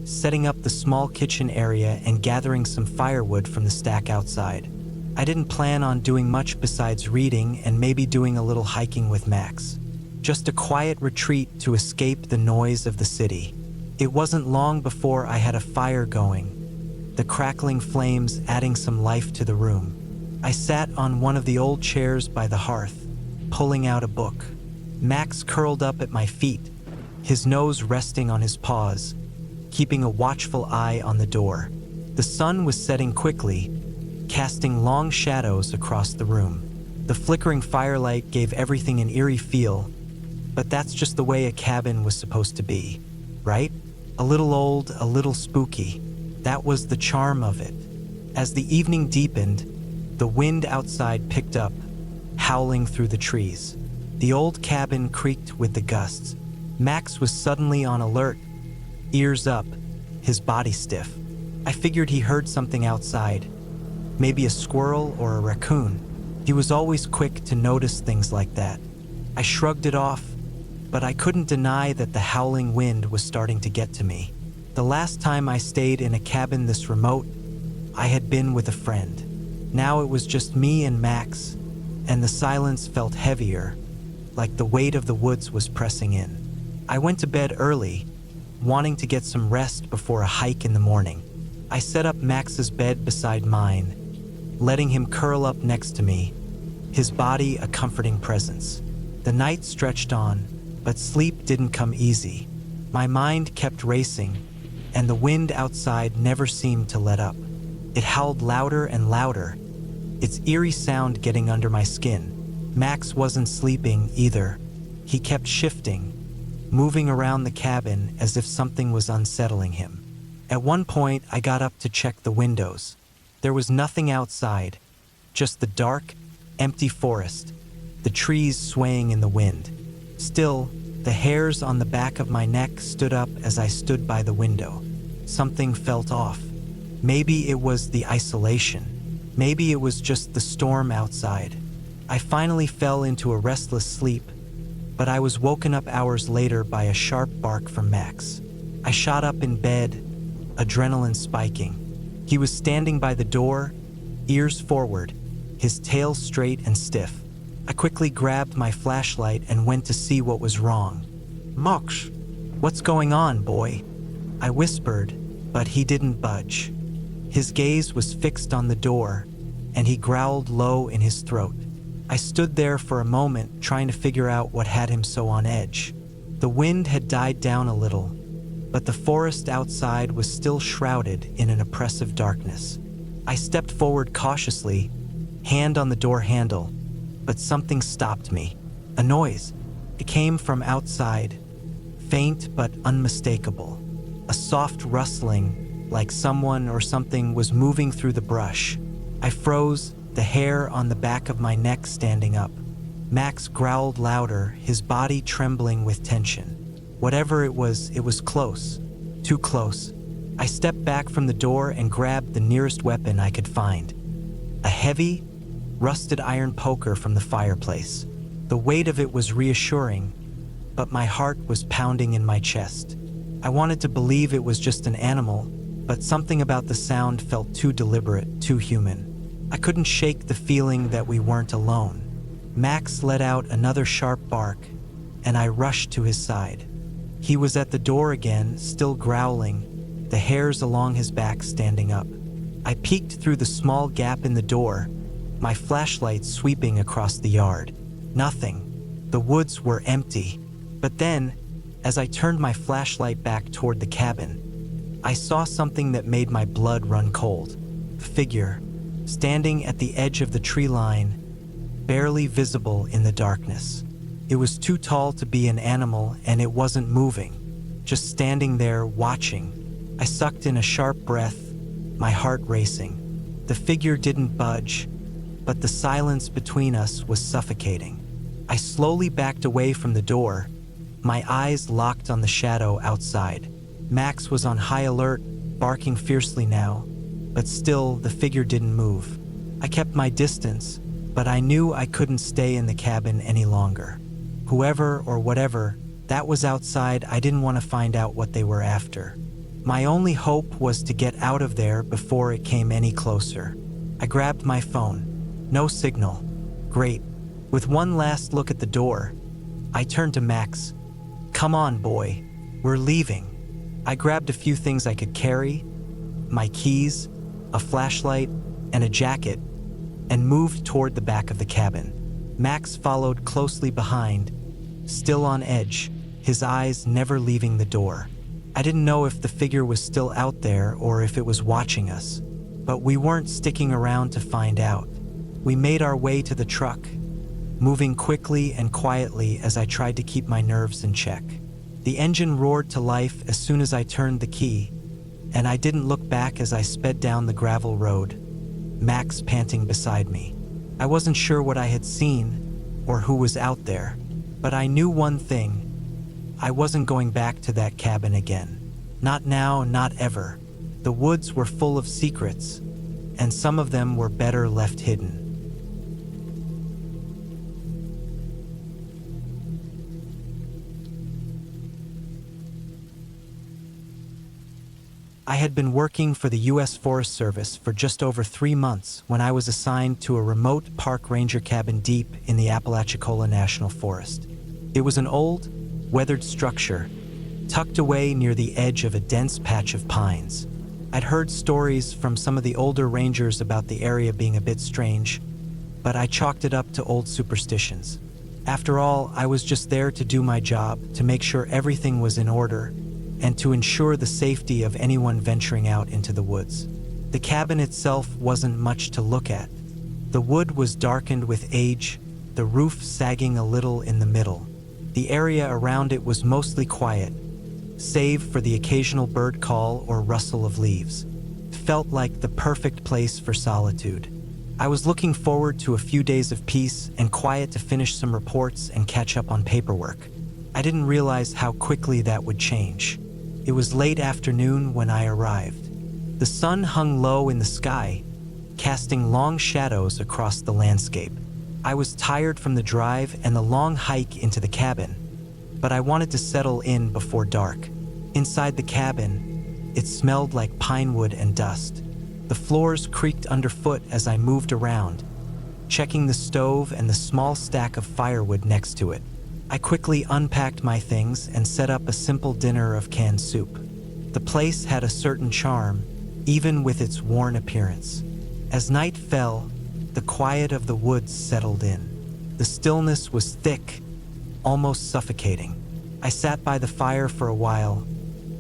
S1: setting up the small kitchen area and gathering some firewood from the stack outside. I didn't plan on doing much besides reading and maybe doing a little hiking with Max. Just a quiet retreat to escape the noise of the city. It wasn't long before I had a fire going, the crackling flames adding some life to the room. I sat on one of the old chairs by the hearth, pulling out a book. Max curled up at my feet, his nose resting on his paws, keeping a watchful eye on the door. The sun was setting quickly, casting long shadows across the room. The flickering firelight gave everything an eerie feel, but that's just the way a cabin was supposed to be, right? A little old, a little spooky. That was the charm of it. As the evening deepened, the wind outside picked up, howling through the trees. The old cabin creaked with the gusts. Max was suddenly on alert, ears up, his body stiff. I figured he heard something outside, maybe a squirrel or a raccoon. He was always quick to notice things like that. I shrugged it off, but I couldn't deny that the howling wind was starting to get to me. The last time I stayed in a cabin this remote, I had been with a friend. Now it was just me and Max, and the silence felt heavier, like the weight of the woods was pressing in. I went to bed early, wanting to get some rest before a hike in the morning. I set up Max's bed beside mine, letting him curl up next to me, his body a comforting presence. The night stretched on, but sleep didn't come easy. My mind kept racing, and the wind outside never seemed to let up. It howled louder and louder, its eerie sound getting under my skin. Max wasn't sleeping either. He kept shifting, moving around the cabin as if something was unsettling him. At one point, I got up to check the windows. There was nothing outside, just the dark, empty forest, the trees swaying in the wind. Still, the hairs on the back of my neck stood up as I stood by the window. something felt off. Maybe it was the isolation. Maybe it was just the storm outside. I finally fell into a restless sleep, but I was woken up hours later by a sharp bark from Max. I shot up in bed, adrenaline spiking. He was standing by the door, ears forward, his tail straight and stiff. I quickly grabbed my flashlight and went to see what was wrong. "Max, what's going on, boy?" I whispered, but he didn't budge. His gaze was fixed on the door, and he growled low in his throat. I stood there for a moment, trying to figure out what had him so on edge. The wind had died down a little, but the forest outside was still shrouded in an oppressive darkness. I stepped forward cautiously, hand on the door handle, but something stopped me. A noise. It came from outside, faint but unmistakable. A soft rustling, like someone or something was moving through the brush. I froze, the hair on the back of my neck standing up. Max growled louder, his body trembling with tension. Whatever it was close. Too close. I stepped back from the door and grabbed the nearest weapon I could find. A heavy, rusted iron poker from the fireplace. The weight of it was reassuring, but my heart was pounding in my chest. I wanted to believe it was just an animal, but something about the sound felt too deliberate, too human. I couldn't shake the feeling that we weren't alone. Max let out another sharp bark, and I rushed to his side. He was at the door again, still growling, the hairs along his back standing up. I peeked through the small gap in the door, my flashlight sweeping across the yard. Nothing. The woods were empty. But then, as I turned my flashlight back toward the cabin, I saw something that made my blood run cold. A figure, standing at the edge of the tree line, barely visible in the darkness. It was too tall to be an animal, and it wasn't moving, just standing there watching. I sucked in a sharp breath, my heart racing. The figure didn't budge, but the silence between us was suffocating. I slowly backed away from the door, my eyes locked on the shadow outside. Max was on high alert, barking fiercely now, but still the figure didn't move. I kept my distance, but I knew I couldn't stay in the cabin any longer. Whoever or whatever that was outside, I didn't want to find out what they were after. My only hope was to get out of there before it came any closer. I grabbed my phone. No signal. Great. With one last look at the door, I turned to Max. "Come on, boy. We're leaving." I grabbed a few things I could carry, my keys, a flashlight, and a jacket, and moved toward the back of the cabin. Max followed closely behind, still on edge, his eyes never leaving the door. I didn't know if the figure was still out there or if it was watching us, but we weren't sticking around to find out. We made our way to the truck, moving quickly and quietly as I tried to keep my nerves in check. The engine roared to life as soon as I turned the key, and I didn't look back as I sped down the gravel road, Max panting beside me. I wasn't sure what I had seen or who was out there, but I knew one thing. I wasn't going back to that cabin again. Not now, not ever. The woods were full of secrets, and some of them were better left hidden. I had been working for the U.S. Forest Service for just over 3 months when I was assigned to a remote park ranger cabin deep in the Appalachiccola National Forest. It was an old, weathered structure, tucked away near the edge of a dense patch of pines. I'd heard stories from some of the older rangers about the area being a bit strange, but I chalked it up to old superstitions. After all, I was just there to do my job, to make sure everything was in order, and to ensure the safety of anyone venturing out into the woods. The cabin itself wasn't much to look at. The wood was darkened with age, the roof sagging a little in the middle. The area around it was mostly quiet, save for the occasional bird call or rustle of leaves. It felt like the perfect place for solitude. I was looking forward to a few days of peace and quiet to finish some reports and catch up on paperwork. I didn't realize how quickly that would change. It was late afternoon when I arrived. The sun hung low in the sky, casting long shadows across the landscape. I was tired from the drive and the long hike into the cabin, but I wanted to settle in before dark. Inside the cabin, it smelled like pine wood and dust. The floors creaked underfoot as I moved around, checking the stove and the small stack of firewood next to it. I quickly unpacked my things and set up a simple dinner of canned soup. The place had a certain charm, even with its worn appearance. As night fell, the quiet of the woods settled in. The stillness was thick, almost suffocating. I sat by the fire for a while,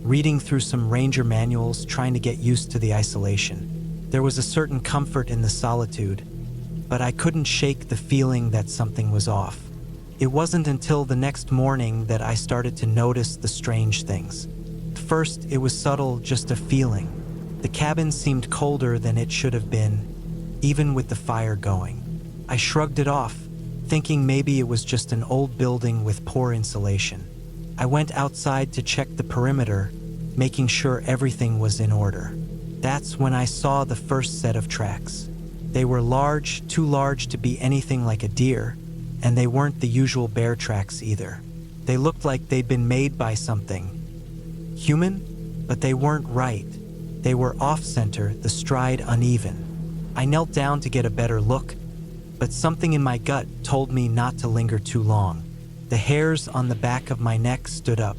S1: reading through some ranger manuals, trying to get used to the isolation. There was a certain comfort in the solitude, but I couldn't shake the feeling that something was off. It wasn't until the next morning that I started to notice the strange things. First, it was subtle, just a feeling. The cabin seemed colder than it should have been, even with the fire going. I shrugged it off, thinking maybe it was just an old building with poor insulation. I went outside to check the perimeter, making sure everything was in order. That's when I saw the first set of tracks. They were large, too large to be anything like a deer, and they weren't the usual bear tracks either. They looked like they'd been made by something human, but they weren't right. They were off-center, the stride uneven. I knelt down to get a better look, but something in my gut told me not to linger too long. The hairs on the back of my neck stood up.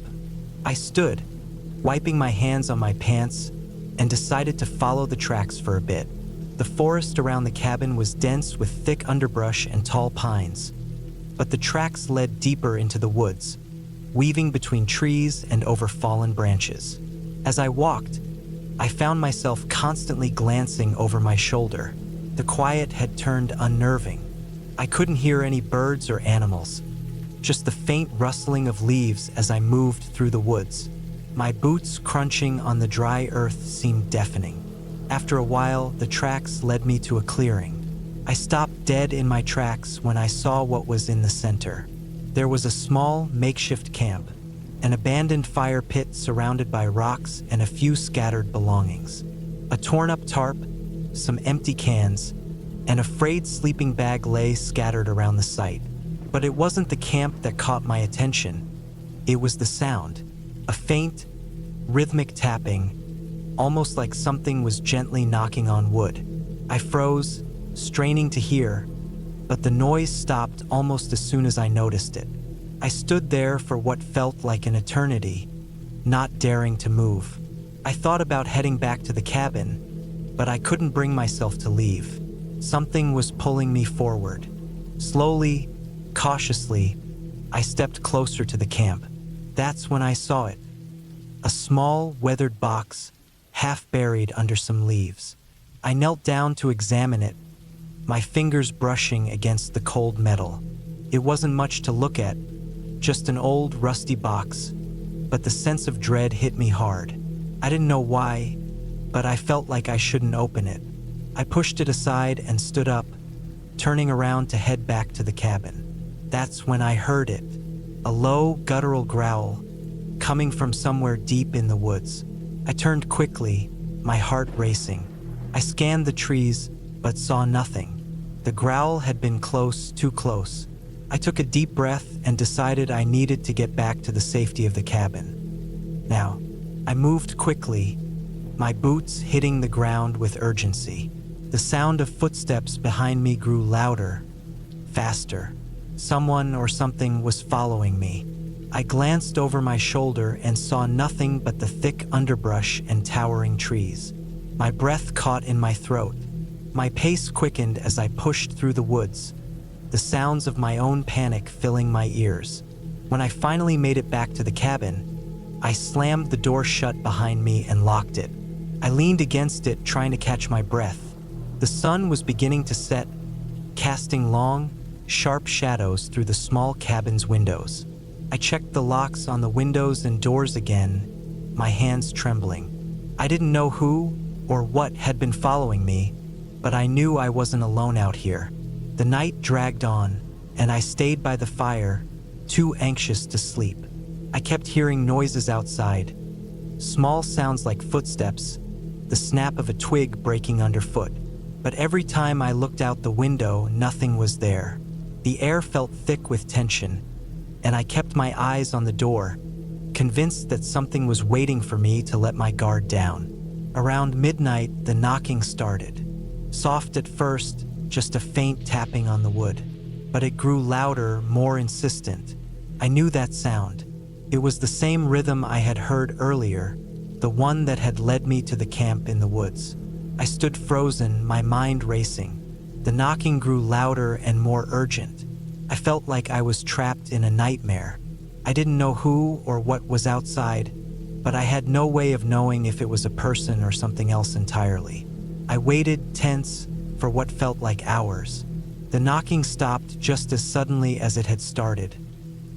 S1: I stood, wiping my hands on my pants, and decided to follow the tracks for a bit. The forest around the cabin was dense with thick underbrush and tall pines, but the tracks led deeper into the woods, weaving between trees and over fallen branches. As I walked, I found myself constantly glancing over my shoulder. The quiet had turned unnerving. I couldn't hear any birds or animals, just the faint rustling of leaves as I moved through the woods. My boots crunching on the dry earth seemed deafening. After a while, the tracks led me to a clearing. I stopped dead in my tracks when I saw what was in the center. There was a small, makeshift camp, an abandoned fire pit surrounded by rocks and a few scattered belongings. A torn-up tarp, some empty cans, and a frayed sleeping bag lay scattered around the site. But it wasn't the camp that caught my attention. It was the sound, a faint, rhythmic tapping, almost like something was gently knocking on wood. I froze, straining to hear, but the noise stopped almost as soon as I noticed it. I stood there for what felt like an eternity, not daring to move. I thought about heading back to the cabin, but I couldn't bring myself to leave. Something was pulling me forward. Slowly, cautiously, I stepped closer to the camp. That's when I saw it. A small, weathered box, half buried under some leaves. I knelt down to examine it, my fingers brushing against the cold metal. It wasn't much to look at, just an old, rusty box, but the sense of dread hit me hard. I didn't know why, but I felt like I shouldn't open it. I pushed it aside and stood up, turning around to head back to the cabin. That's when I heard it, a low, guttural growl, coming from somewhere deep in the woods. I turned quickly, my heart racing. I scanned the trees, but saw nothing. The growl had been close, too close. I took a deep breath and decided I needed to get back to the safety of the cabin. Now, I moved quickly, my boots hitting the ground with urgency. The sound of footsteps behind me grew louder, faster. Someone or something was following me. I glanced over my shoulder and saw nothing but the thick underbrush and towering trees. My breath caught in my throat. My pace quickened as I pushed through the woods, the sounds of my own panic filling my ears. When I finally made it back to the cabin, I slammed the door shut behind me and locked it. I leaned against it, trying to catch my breath. The sun was beginning to set, casting long, sharp shadows through the small cabin's windows. I checked the locks on the windows and doors again, my hands trembling. I didn't know who or what had been following me, but I knew I wasn't alone out here. The night dragged on, and I stayed by the fire, too anxious to sleep. I kept hearing noises outside, Small sounds like footsteps, the snap of a twig breaking underfoot. But every time I looked out the window, nothing was there. The air felt thick with tension, and I kept my eyes on the door, convinced that something was waiting for me to let my guard down. Around midnight, the knocking started. Soft at first, just a faint tapping on the wood. But it grew louder, more insistent. I knew that sound. It was the same rhythm I had heard earlier, the one that had led me to the camp in the woods. I stood frozen, my mind racing. The knocking grew louder and more urgent. I felt like I was trapped in a nightmare. I didn't know who or what was outside, but I had no way of knowing if it was a person or something else entirely. I waited, tense, for what felt like hours. The knocking stopped just as suddenly as it had started,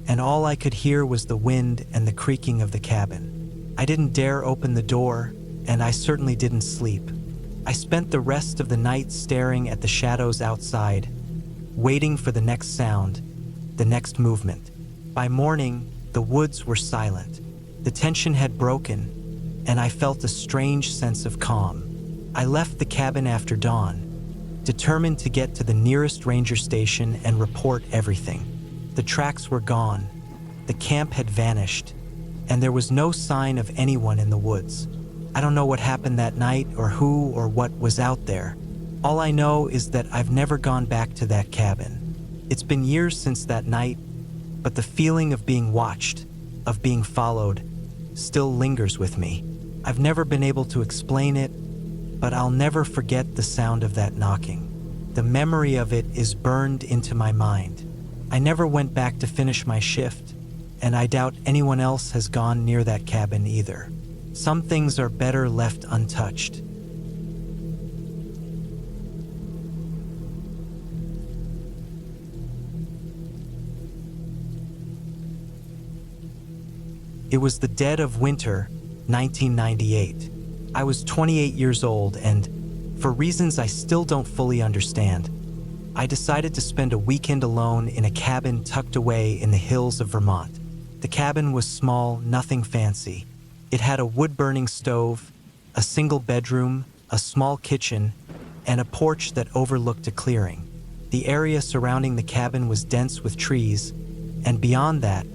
S1: and all I could hear was the wind and the creaking of the cabin. I didn't dare open the door, and I certainly didn't sleep. I spent the rest of the night staring at the shadows outside, waiting for the next sound, the next movement. By morning, the woods were silent. The tension had broken, and I felt a strange sense of calm. I left the cabin after dawn, determined to get to the nearest ranger station and report everything. The tracks were gone, the camp had vanished, and there was no sign of anyone in the woods. I don't know what happened that night or who or what was out there. All I know is that I've never gone back to that cabin. It's been years since that night, but the feeling of being watched, of being followed, still lingers with me. I've never been able to explain it, but I'll never forget the sound of that knocking. The memory of it is burned into my mind. I never went back to finish my shift, and I doubt anyone else has gone near that cabin either. Some things are better left untouched. It was the dead of winter, 1998. I was 28 years old and, for reasons I still don't fully understand, I decided to spend a weekend alone in a cabin tucked away in the hills of Vermont. The cabin was small, nothing fancy. It had a wood-burning stove, a single bedroom, a small kitchen, and a porch that overlooked a clearing. The area surrounding the cabin was dense with trees, and beyond that,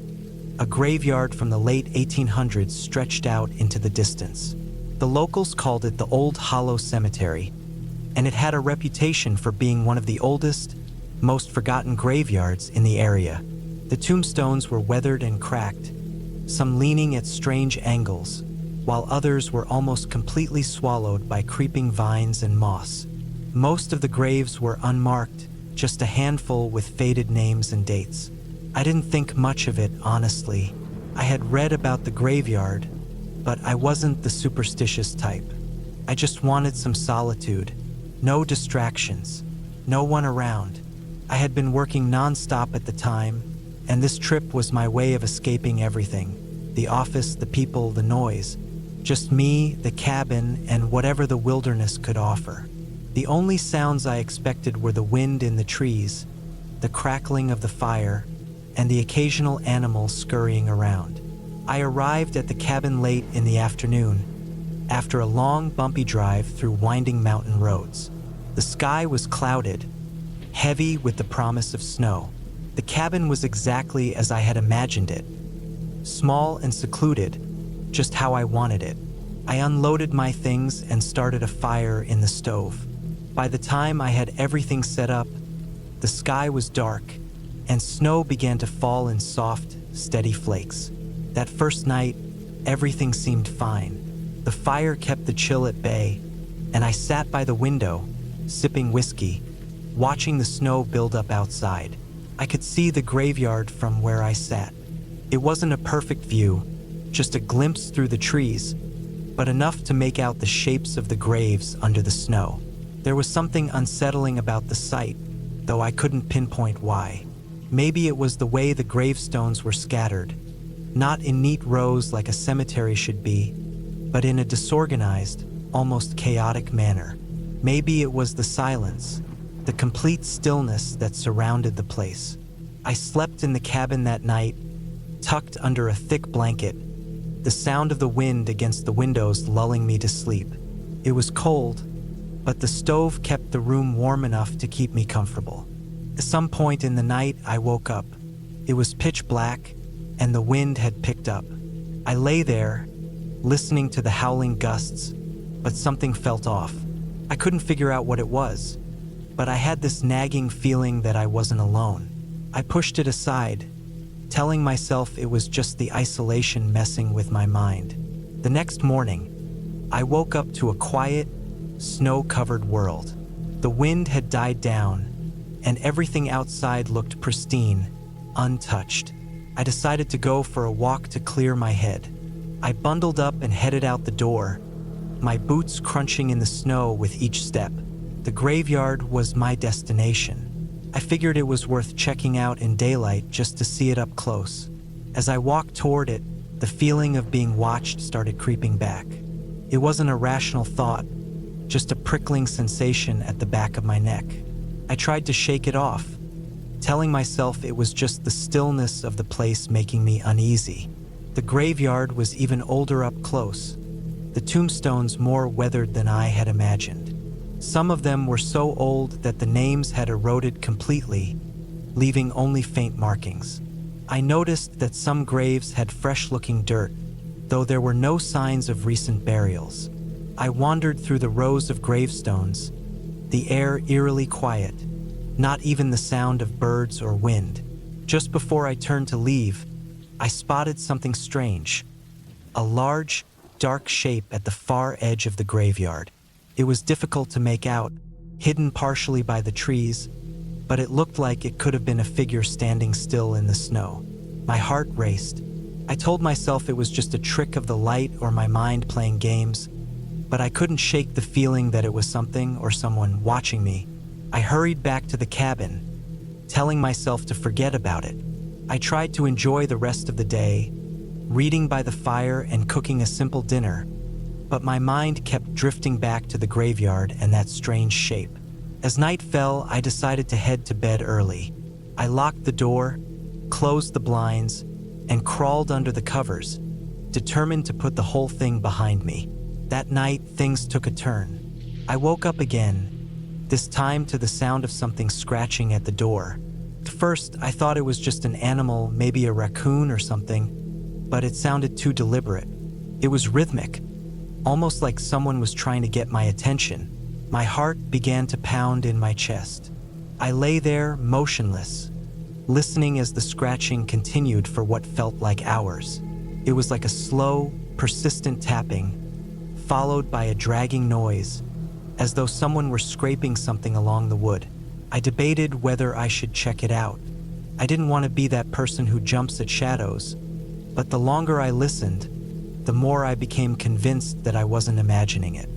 S1: a graveyard from the late 1800s stretched out into the distance. The locals called it the Old Hollow Cemetery, and it had a reputation for being one of the oldest, most forgotten graveyards in the area. The tombstones were weathered and cracked, some leaning at strange angles, while others were almost completely swallowed by creeping vines and moss. Most of the graves were unmarked, just a handful with faded names and dates. I didn't think much of it, honestly. I had read about the graveyard, but I wasn't the superstitious type. I just wanted some solitude, no distractions, no one around. I had been working nonstop at the time, and this trip was my way of escaping everything. The office, the people, the noise. Just me, the cabin, and whatever the wilderness could offer. The only sounds I expected were the wind in the trees, the crackling of the fire, and the occasional animals scurrying around. I arrived at the cabin late in the afternoon, after a long, bumpy drive through winding mountain roads. The sky was clouded, heavy with the promise of snow. The cabin was exactly as I had imagined it. Small and secluded, just how I wanted it. I unloaded my things and started a fire in the stove. By the time I had everything set up, the sky was dark, and snow began to fall in soft, steady flakes. That first night, everything seemed fine. The fire kept the chill at bay, and I sat by the window, sipping whiskey, watching the snow build up outside. I could see the graveyard from where I sat. It wasn't a perfect view, just a glimpse through the trees, but enough to make out the shapes of the graves under the snow. There was something unsettling about the sight, though I couldn't pinpoint why. Maybe it was the way the gravestones were scattered, not in neat rows like a cemetery should be, but in a disorganized, almost chaotic manner. Maybe it was the silence, the complete stillness that surrounded the place. I slept in the cabin that night, tucked under a thick blanket, the sound of the wind against the windows lulling me to sleep. It was cold, but the stove kept the room warm enough to keep me comfortable. At some point in the night, I woke up. It was pitch black, and the wind had picked up. I lay there, listening to the howling gusts, but something felt off. I couldn't figure out what it was, but I had this nagging feeling that I wasn't alone. I pushed it aside, telling myself it was just the isolation messing with my mind. The next morning, I woke up to a quiet, snow-covered world. The wind had died down, and everything outside looked pristine, untouched. I decided to go for a walk to clear my head. I bundled up and headed out the door, my boots crunching in the snow with each step. The graveyard was my destination. I figured it was worth checking out in daylight just to see it up close. As I walked toward it, the feeling of being watched started creeping back. It wasn't a rational thought, just a prickling sensation at the back of my neck. I tried to shake it off, telling myself it was just the stillness of the place making me uneasy. The graveyard was even older up close, the tombstones more weathered than I had imagined. Some of them were so old that the names had eroded completely, leaving only faint markings. I noticed that some graves had fresh-looking dirt, though there were no signs of recent burials. I wandered through the rows of gravestones, the air eerily quiet, not even the sound of birds or wind. Just before I turned to leave, I spotted something strange. A large, dark shape at the far edge of the graveyard. It was difficult to make out, hidden partially by the trees, but it looked like it could have been a figure standing still in the snow. My heart raced. I told myself it was just a trick of the light or my mind playing games, but I couldn't shake the feeling that it was something or someone watching me. I hurried back to the cabin, telling myself to forget about it. I tried to enjoy the rest of the day, reading by the fire and cooking a simple dinner, but my mind kept drifting back to the graveyard and that strange shape. As night fell, I decided to head to bed early. I locked the door, closed the blinds, and crawled under the covers, determined to put the whole thing behind me. That night, things took a turn. I woke up again, this time to the sound of something scratching at the door. At first, I thought it was just an animal, maybe a raccoon or something, but it sounded too deliberate. It was rhythmic, almost like someone was trying to get my attention. My heart began to pound in my chest. I lay there, motionless, listening as the scratching continued for what felt like hours. It was like a slow, persistent tapping, followed by a dragging noise, as though someone were scraping something along the wood. I debated whether I should check it out. I didn't want to be that person who jumps at shadows, but the longer I listened, the more I became convinced that I wasn't imagining it.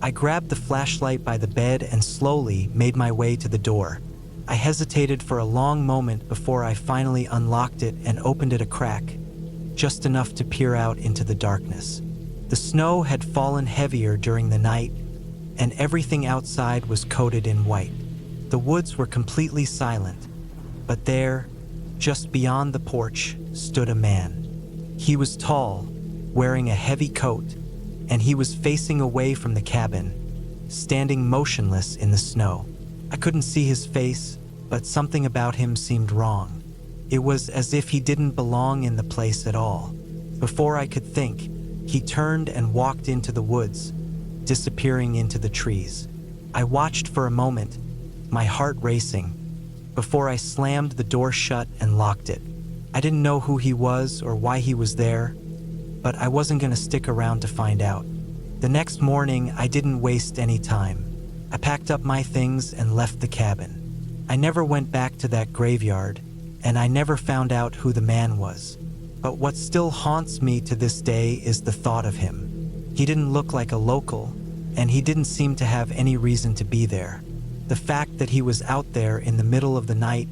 S1: I grabbed the flashlight by the bed and slowly made my way to the door. I hesitated for a long moment before I finally unlocked it and opened it a crack, just enough to peer out into the darkness. The snow had fallen heavier during the night, and everything outside was coated in white. The woods were completely silent, but there, just beyond the porch, stood a man. He was tall, wearing a heavy coat, and he was facing away from the cabin, standing motionless in the snow. I couldn't see his face, but something about him seemed wrong. It was as if he didn't belong in the place at all. Before I could think, he turned and walked into the woods, disappearing into the trees. I watched for a moment, my heart racing, before I slammed the door shut and locked it. I didn't know who he was or why he was there, but I wasn't going to stick around to find out. The next morning, I didn't waste any time. I packed up my things and left the cabin. I never went back to that graveyard, and I never found out who the man was. But what still haunts me to this day is the thought of him. He didn't look like a local, and he didn't seem to have any reason to be there. The fact that he was out there in the middle of the night,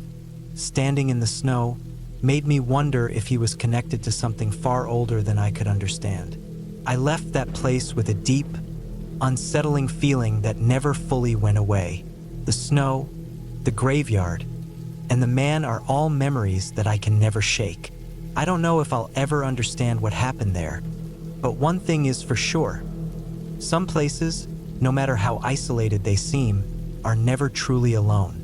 S1: standing in the snow, made me wonder if he was connected to something far older than I could understand. I left that place with a deep, unsettling feeling that never fully went away. The snow, the graveyard, and the man are all memories that I can never shake. I don't know if I'll ever understand what happened there, But one thing is for sure. Some places, no matter how isolated they seem, are never truly alone.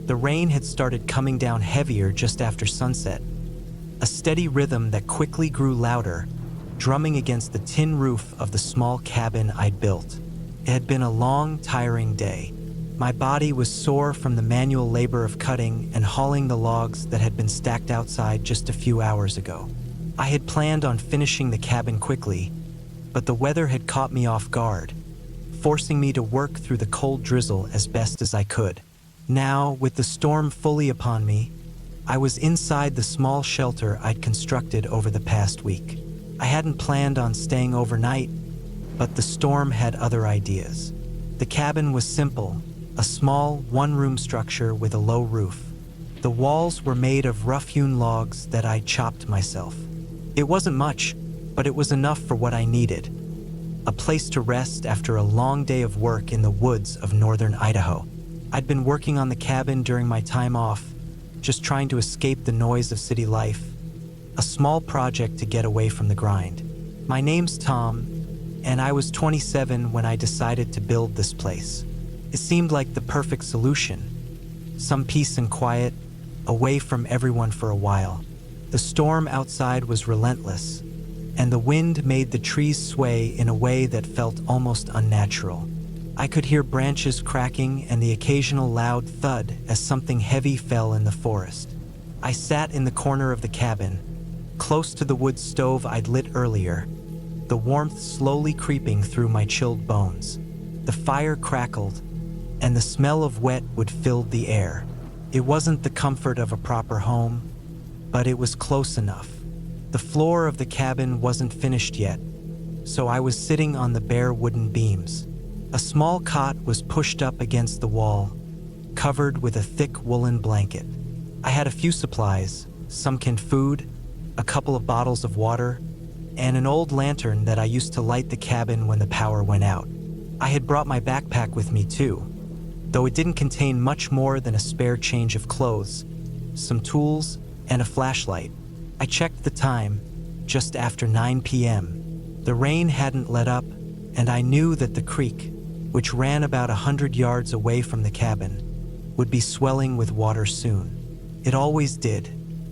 S1: The rain had started coming down heavier just after sunset, a steady rhythm that quickly grew louder, drumming against the tin roof of the small cabin I'd built. It had been a long, tiring day. My body was sore from the manual labor of cutting and hauling the logs that had been stacked outside just a few hours ago. I had planned on finishing the cabin quickly, but the weather had caught me off guard, forcing me to work through the cold drizzle as best as I could. Now, with the storm fully upon me, I was inside the small shelter I'd constructed over the past week. I hadn't planned on staying overnight, but the storm had other ideas. The cabin was simple, a small, one-room structure with a low roof. The walls were made of rough-hewn logs that I chopped myself. It wasn't much, but it was enough for what I needed. A place to rest after a long day of work in the woods of northern Idaho. I'd been working on the cabin during my time off, just trying to escape the noise of city life. A small project to get away from the grind. My name's Tom, and I was 27 when I decided to build this place. It seemed like the perfect solution. Some peace and quiet, away from everyone for a while. The storm outside was relentless, and the wind made the trees sway in a way that felt almost unnatural. I could hear branches cracking and the occasional loud thud as something heavy fell in the forest. I sat in the corner of the cabin, close to the wood stove I'd lit earlier, the warmth slowly creeping through my chilled bones. The fire crackled, and the smell of wet wood filled the air. It wasn't the comfort of a proper home, but it was close enough. The floor of the cabin wasn't finished yet, so I was sitting on the bare wooden beams. A small cot was pushed up against the wall, covered with a thick woolen blanket. I had a few supplies, some canned food, a couple of bottles of water, and an old lantern that I used to light the cabin when the power went out. I had brought my backpack with me too, though it didn't contain much more than a spare change of clothes, some tools, and a flashlight. I checked the time, just after 9 p.m. The rain hadn't let up, and I knew that the creek, which ran about 100 yards away from the cabin, would be swelling with water soon. It always did.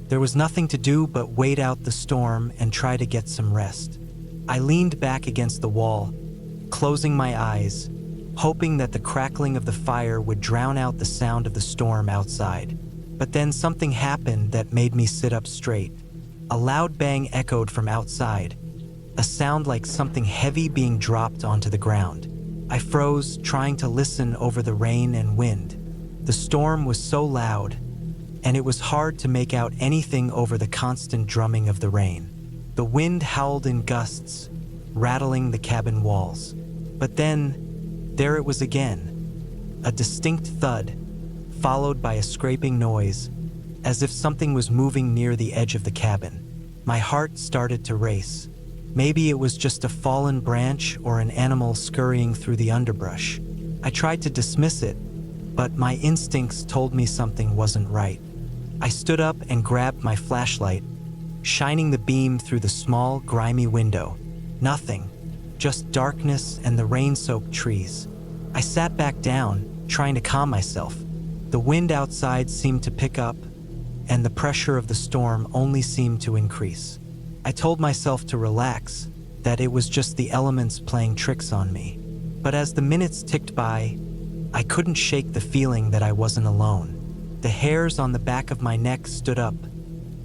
S1: There was nothing to do but wait out the storm and try to get some rest. I leaned back against the wall, closing my eyes, hoping that the crackling of the fire would drown out the sound of the storm outside. But then something happened that made me sit up straight. A loud bang echoed from outside, a sound like something heavy being dropped onto the ground. I froze, trying to listen over the rain and wind. The storm was so loud, and it was hard to make out anything over the constant drumming of the rain. The wind howled in gusts, rattling the cabin walls. But then, there it was again, a distinct thud, followed by a scraping noise, as if something was moving near the edge of the cabin. My heart started to race. Maybe it was just a fallen branch or an animal scurrying through the underbrush. I tried to dismiss it, but my instincts told me something wasn't right. I stood up and grabbed my flashlight, shining the beam through the small, grimy window. Nothing, just darkness and the rain-soaked trees. I sat back down, trying to calm myself. The wind outside seemed to pick up, and the pressure of the storm only seemed to increase. I told myself to relax, that it was just the elements playing tricks on me. But as the minutes ticked by, I couldn't shake the feeling that I wasn't alone. The hairs on the back of my neck stood up,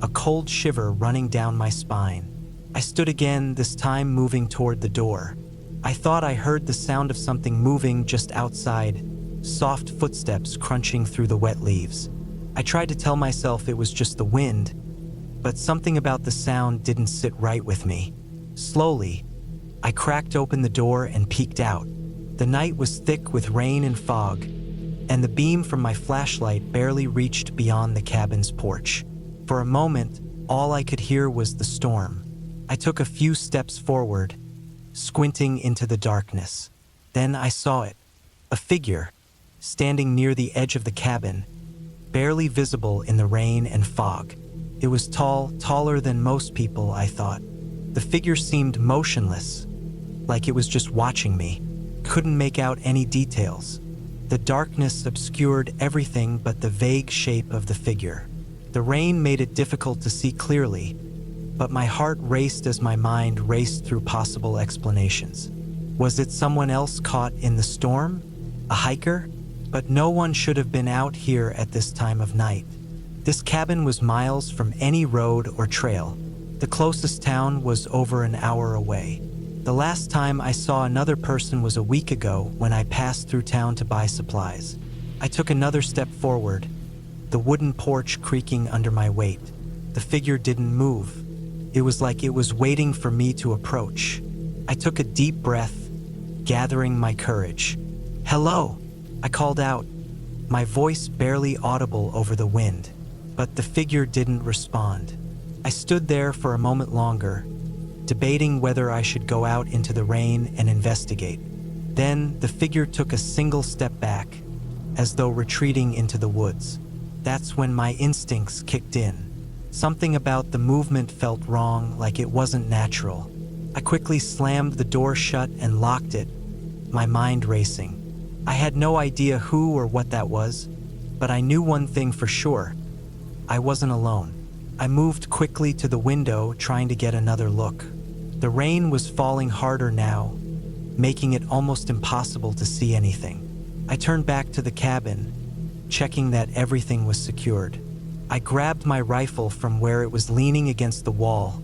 S1: a cold shiver running down my spine. I stood again, this time moving toward the door. I thought I heard the sound of something moving just outside, soft footsteps crunching through the wet leaves. I tried to tell myself it was just the wind, but something about the sound didn't sit right with me. Slowly, I cracked open the door and peeked out. The night was thick with rain and fog, and the beam from my flashlight barely reached beyond the cabin's porch. For a moment, all I could hear was the storm. I took a few steps forward, squinting into the darkness. Then I saw it, a figure, standing near the edge of the cabin, barely visible in the rain and fog. It was tall, taller than most people, I thought. The figure seemed motionless, like it was just watching me. Couldn't make out any details. The darkness obscured everything but the vague shape of the figure. The rain made it difficult to see clearly, but my heart raced as my mind raced through possible explanations. Was it someone else caught in the storm? A hiker? But no one should have been out here at this time of night. This cabin was miles from any road or trail. The closest town was over an hour away. The last time I saw another person was a week ago when I passed through town to buy supplies. I took another step forward, the wooden porch creaking under my weight. The figure didn't move. It was like it was waiting for me to approach. I took a deep breath, gathering my courage. "Hello," I called out, my voice barely audible over the wind. But the figure didn't respond. I stood there for a moment longer, debating whether I should go out into the rain and investigate. Then the figure took a single step back, as though retreating into the woods. That's when my instincts kicked in. Something about the movement felt wrong, like it wasn't natural. I quickly slammed the door shut and locked it, my mind racing. I had no idea who or what that was, but I knew one thing for sure. I wasn't alone. I moved quickly to the window, trying to get another look. The rain was falling harder now, making it almost impossible to see anything. I turned back to the cabin, checking that everything was secured. I grabbed my rifle from where it was leaning against the wall,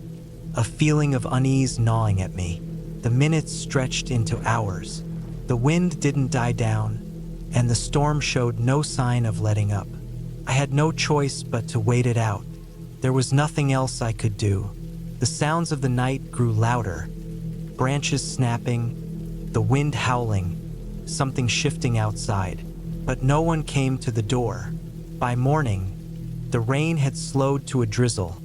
S1: a feeling of unease gnawing at me. The minutes stretched into hours. The wind didn't die down, and the storm showed no sign of letting up. I had no choice but to wait it out. There was nothing else I could do. The sounds of the night grew louder, branches snapping, the wind howling, something shifting outside. But no one came to the door. By morning, the rain had slowed to a drizzle,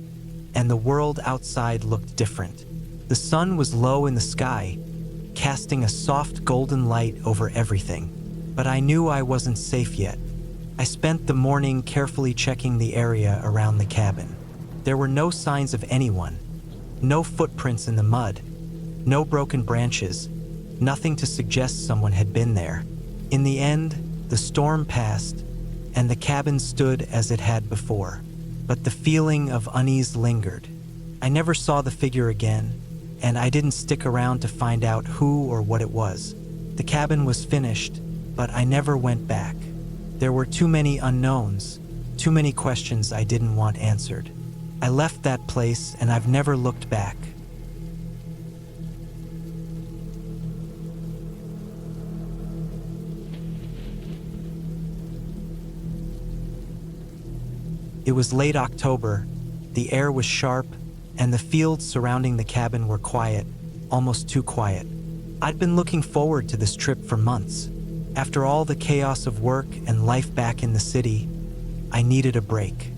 S1: and the world outside looked different. The sun was low in the sky, casting a soft golden light over everything. But I knew I wasn't safe yet. I spent the morning carefully checking the area around the cabin. There were no signs of anyone, no footprints in the mud, no broken branches, nothing to suggest someone had been there. In the end, the storm passed, and the cabin stood as it had before. But the feeling of unease lingered. I never saw the figure again, and I didn't stick around to find out who or what it was. The cabin was finished, but I never went back. There were too many unknowns, too many questions I didn't want answered. I left that place, and I've never looked back. It was late October, the air was sharp, and the fields surrounding the cabin were quiet, almost too quiet. I'd been looking forward to this trip for months. After all the chaos of work and life back in the city, I needed a break.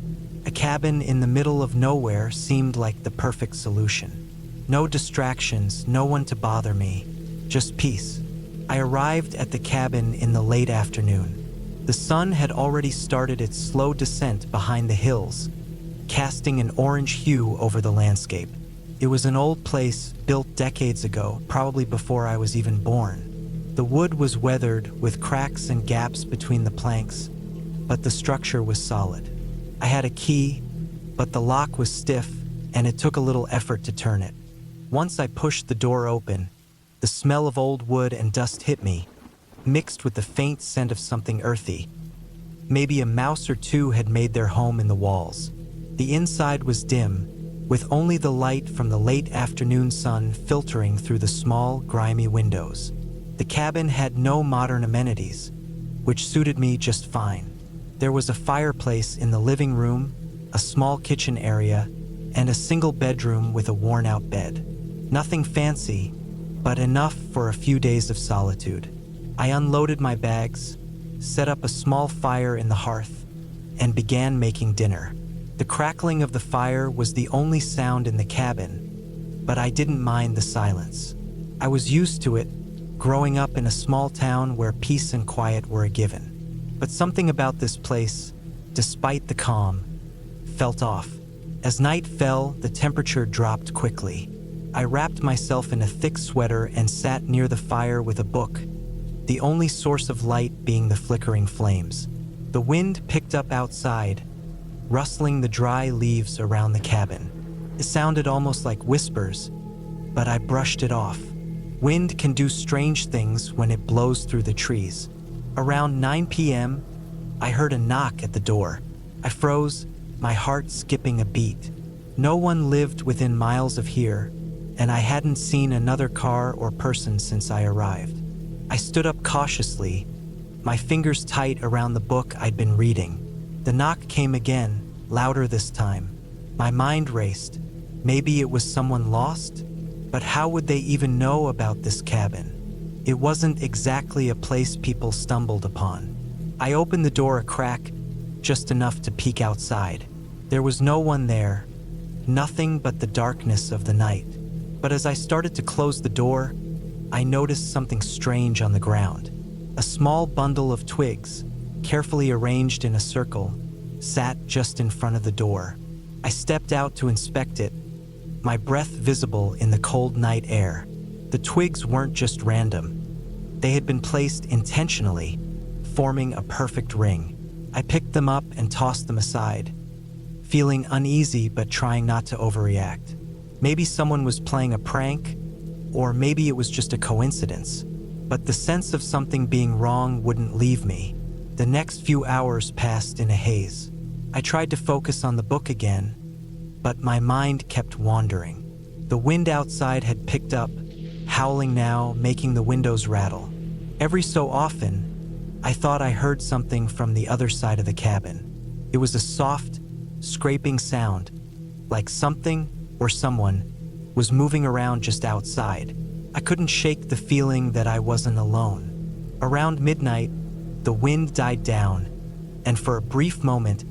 S1: A cabin in the middle of nowhere seemed like the perfect solution. No distractions, no one to bother me, just peace. I arrived at the cabin in the late afternoon. The sun had already started its slow descent behind the hills, casting an orange hue over the landscape. It was an old place built decades ago, probably before I was even born. The wood was weathered with cracks and gaps between the planks, but the structure was solid. I had a key, but the lock was stiff, and it took a little effort to turn it. Once I pushed the door open, the smell of old wood and dust hit me, mixed with the faint scent of something earthy. Maybe a mouse or two had made their home in the walls. The inside was dim, with only the light from the late afternoon sun filtering through the small, grimy windows. The cabin had no modern amenities, which suited me just fine. There was a fireplace in the living room, a small kitchen area, and a single bedroom with a worn-out bed. Nothing fancy, but enough for a few days of solitude. I unloaded my bags, set up a small fire in the hearth, and began making dinner. The crackling of the fire was the only sound in the cabin, but I didn't mind the silence. I was used to it, growing up in a small town where peace and quiet were a given. But something about this place, despite the calm, felt off. As night fell, the temperature dropped quickly. I wrapped myself in a thick sweater and sat near the fire with a book, the only source of light being the flickering flames. The wind picked up outside, rustling the dry leaves around the cabin. It sounded almost like whispers, but I brushed it off. Wind can do strange things when it blows through the trees. Around 9 p.m., I heard a knock at the door. I froze, my heart skipping a beat. No one lived within miles of here, and I hadn't seen another car or person since I arrived. I stood up cautiously, my fingers tight around the book I'd been reading. The knock came again, louder this time. My mind raced. Maybe it was someone lost? But how would they even know about this cabin? It wasn't exactly a place people stumbled upon. I opened the door a crack, just enough to peek outside. There was no one there, nothing but the darkness of the night. But as I started to close the door, I noticed something strange on the ground. A small bundle of twigs, carefully arranged in a circle, sat just in front of the door. I stepped out to inspect it, my breath visible in the cold night air. The twigs weren't just random. They had been placed intentionally, forming a perfect ring. I picked them up and tossed them aside, feeling uneasy but trying not to overreact. Maybe someone was playing a prank, or maybe it was just a coincidence. But the sense of something being wrong wouldn't leave me. The next few hours passed in a haze. I tried to focus on the book again, but my mind kept wandering. The wind outside had picked up, howling now, making the windows rattle. Every so often, I thought I heard something from the other side of the cabin. It was a soft, scraping sound, like something or someone was moving around just outside. I couldn't shake the feeling that I wasn't alone. Around midnight, the wind died down, and for a brief moment,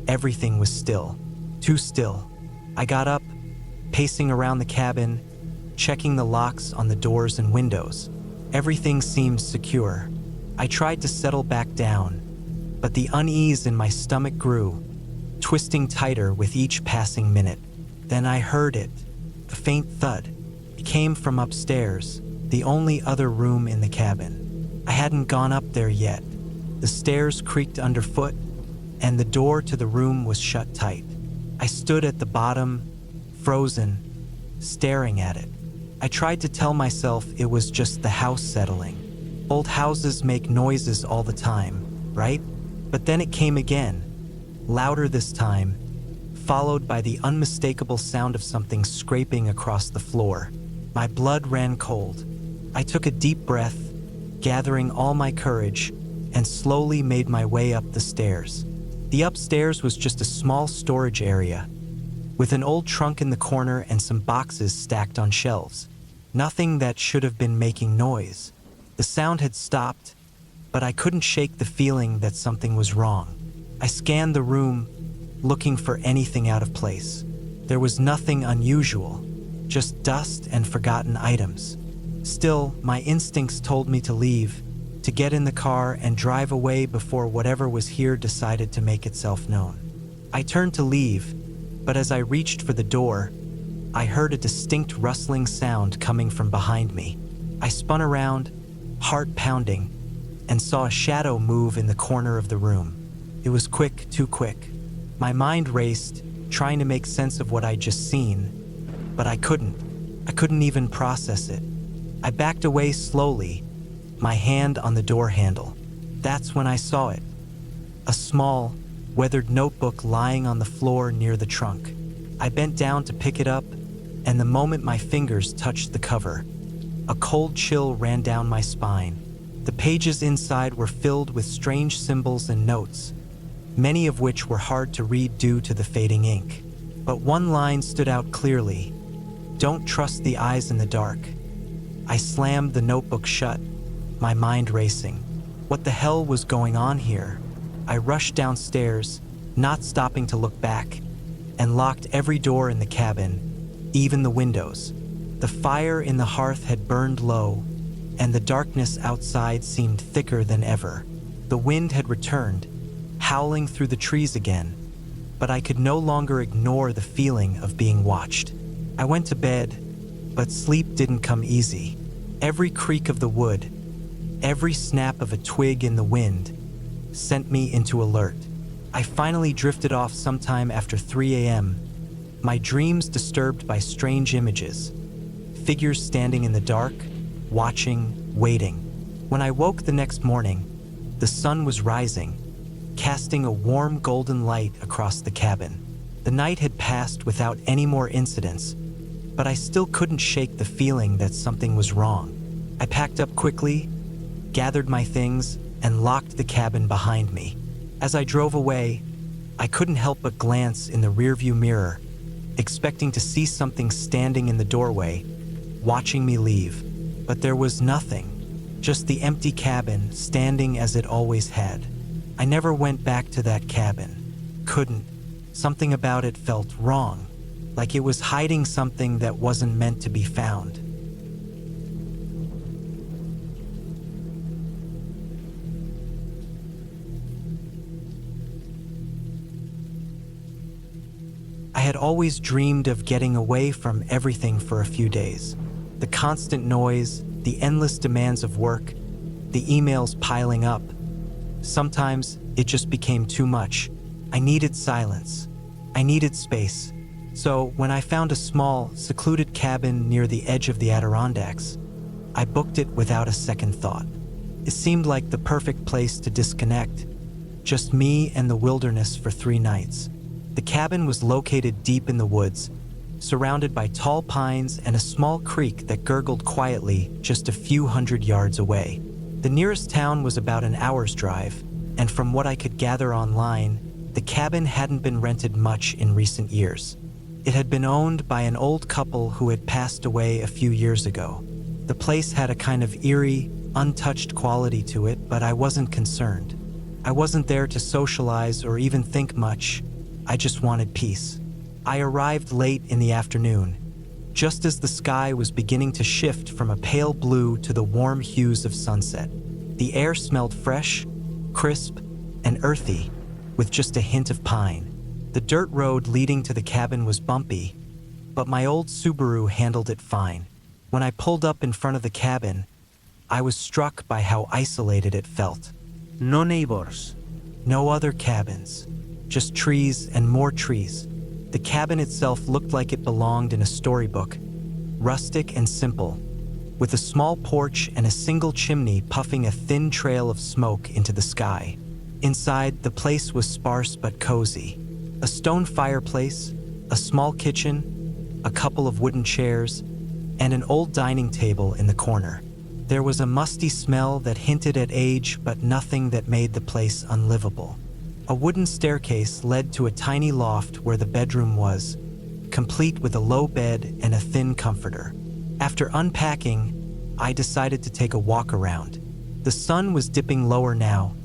S1: everything was still. Too still. I got up, pacing around the cabin, checking the locks on the doors and windows. Everything seemed secure. I tried to settle back down, but the unease in my stomach grew, twisting tighter with each passing minute. Then I heard it, a faint thud. It came from upstairs, the only other room in the cabin. I hadn't gone up there yet. The stairs creaked underfoot, and the door to the room was shut tight. I stood at the bottom, frozen, staring at it. I tried to tell myself it was just the house settling. Old houses make noises all the time, right? But then it came again, louder this time, followed by the unmistakable sound of something scraping across the floor. My blood ran cold. I took a deep breath, gathering all my courage, and slowly made my way up the stairs. The upstairs was just a small storage area, with an old trunk in the corner and some boxes stacked on shelves. Nothing that should have been making noise. The sound had stopped, but I couldn't shake the feeling that something was wrong. I scanned the room, looking for anything out of place. There was nothing unusual, just dust and forgotten items. Still, my instincts told me to leave, to get in the car and drive away before whatever was here decided to make itself known. I turned to leave, but as I reached for the door, I heard a distinct rustling sound coming from behind me. I spun around, heart pounding, and saw a shadow move in the corner of the room. It was quick, too quick. My mind raced, trying to make sense of what I'd just seen, but I couldn't. I couldn't even process it. I backed away slowly, my hand on the door handle. That's when I saw it. A small, weathered notebook lying on the floor near the trunk. I bent down to pick it up, and the moment my fingers touched the cover, a cold chill ran down my spine. The pages inside were filled with strange symbols and notes, many of which were hard to read due to the fading ink. But one line stood out clearly: "Don't trust the eyes in the dark." I slammed the notebook shut, my mind racing. What the hell was going on here? I rushed downstairs, not stopping to look back, and locked every door in the cabin, even the windows. The fire in the hearth had burned low, and the darkness outside seemed thicker than ever. The wind had returned, howling through the trees again, but I could no longer ignore the feeling of being watched. I went to bed, but sleep didn't come easy. Every creak of the wood, every snap of a twig in the wind, sent me into alert. I finally drifted off sometime after 3 a.m., my dreams disturbed by strange images, figures standing in the dark, watching, waiting. When I woke the next morning, the sun was rising, casting a warm golden light across the cabin. The night had passed without any more incidents, but I still couldn't shake the feeling that something was wrong. I packed up quickly, gathered my things, and locked the cabin behind me. As I drove away, I couldn't help but glance in the rearview mirror, expecting to see something standing in the doorway, watching me leave. But there was nothing, just the empty cabin standing as it always had. I never went back to that cabin. Couldn't. Something about it felt wrong, like it was hiding something that wasn't meant to be found. I had always dreamed of getting away from everything for a few days. The constant noise, the endless demands of work, the emails piling up. Sometimes it just became too much. I needed silence. I needed space. So when I found a small, secluded cabin near the edge of the Adirondacks, I booked it without a second thought. It seemed like the perfect place to disconnect, just me and the wilderness for 3 nights. The cabin was located deep in the woods, surrounded by tall pines and a small creek that gurgled quietly just a few hundred yards away. The nearest town was about an hour's drive, and from what I could gather online, the cabin hadn't been rented much in recent years. It had been owned by an old couple who had passed away a few years ago. The place had a kind of eerie, untouched quality to it, but I wasn't concerned. I wasn't there to socialize or even think much. I just wanted peace. I arrived late in the afternoon, just as the sky was beginning to shift from a pale blue to the warm hues of sunset. The air smelled fresh, crisp, and earthy, with just a hint of pine. The dirt road leading to the cabin was bumpy, but my old Subaru handled it fine. When I pulled up in front of the cabin, I was struck by how isolated it felt. No neighbors, no other cabins, just trees and more trees. The cabin itself looked like it belonged in a storybook, rustic and simple, with a small porch and a single chimney puffing a thin trail of smoke into the sky. Inside, the place was sparse but cozy. A stone fireplace, a small kitchen, a couple of wooden chairs, and an old dining table in the corner. There was a musty smell that hinted at age, but nothing that made the place unlivable. A wooden staircase led to a tiny loft where the bedroom was, complete with a low bed and a thin comforter. After unpacking, I decided to take a walk around. The sun was dipping lower now,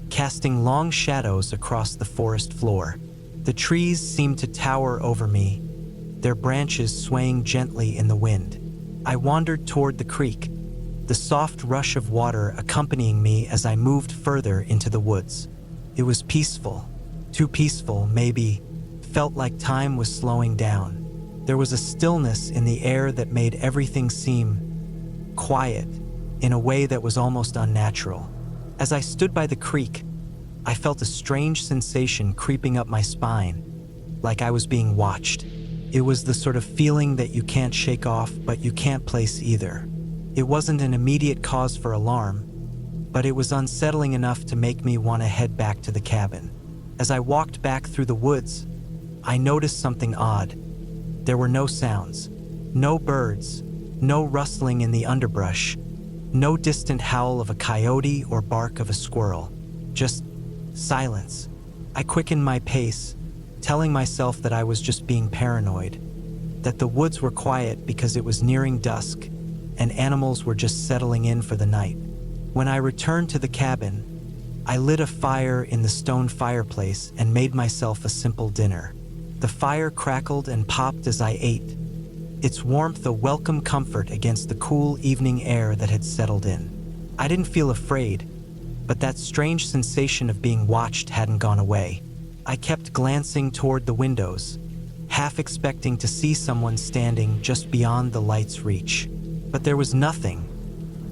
S1: casting long shadows across the forest floor. The trees seemed to tower over me, their branches swaying gently in the wind. I wandered toward the creek, the soft rush of water accompanying me as I moved further into the woods. It was peaceful, too peaceful, maybe. Felt like time was slowing down. There was a stillness in the air that made everything seem quiet in a way that was almost unnatural. As I stood by the creek, I felt a strange sensation creeping up my spine, like I was being watched. It was the sort of feeling that you can't shake off, but you can't place either. It wasn't an immediate cause for alarm, but it was unsettling enough to make me want to head back to the cabin. As I walked back through the woods, I noticed something odd. There were no sounds, no birds, no rustling in the underbrush, no distant howl of a coyote or bark of a squirrel, just silence. I quickened my pace, telling myself that I was just being paranoid, that the woods were quiet because it was nearing dusk and animals were just settling in for the night. When I returned to the cabin, I lit a fire in the stone fireplace and made myself a simple dinner. The fire crackled and popped as I ate, its warmth a welcome comfort against the cool evening air that had settled in. I didn't feel afraid, but that strange sensation of being watched hadn't gone away. I kept glancing toward the windows, half expecting to see someone standing just beyond the light's reach. But there was nothing,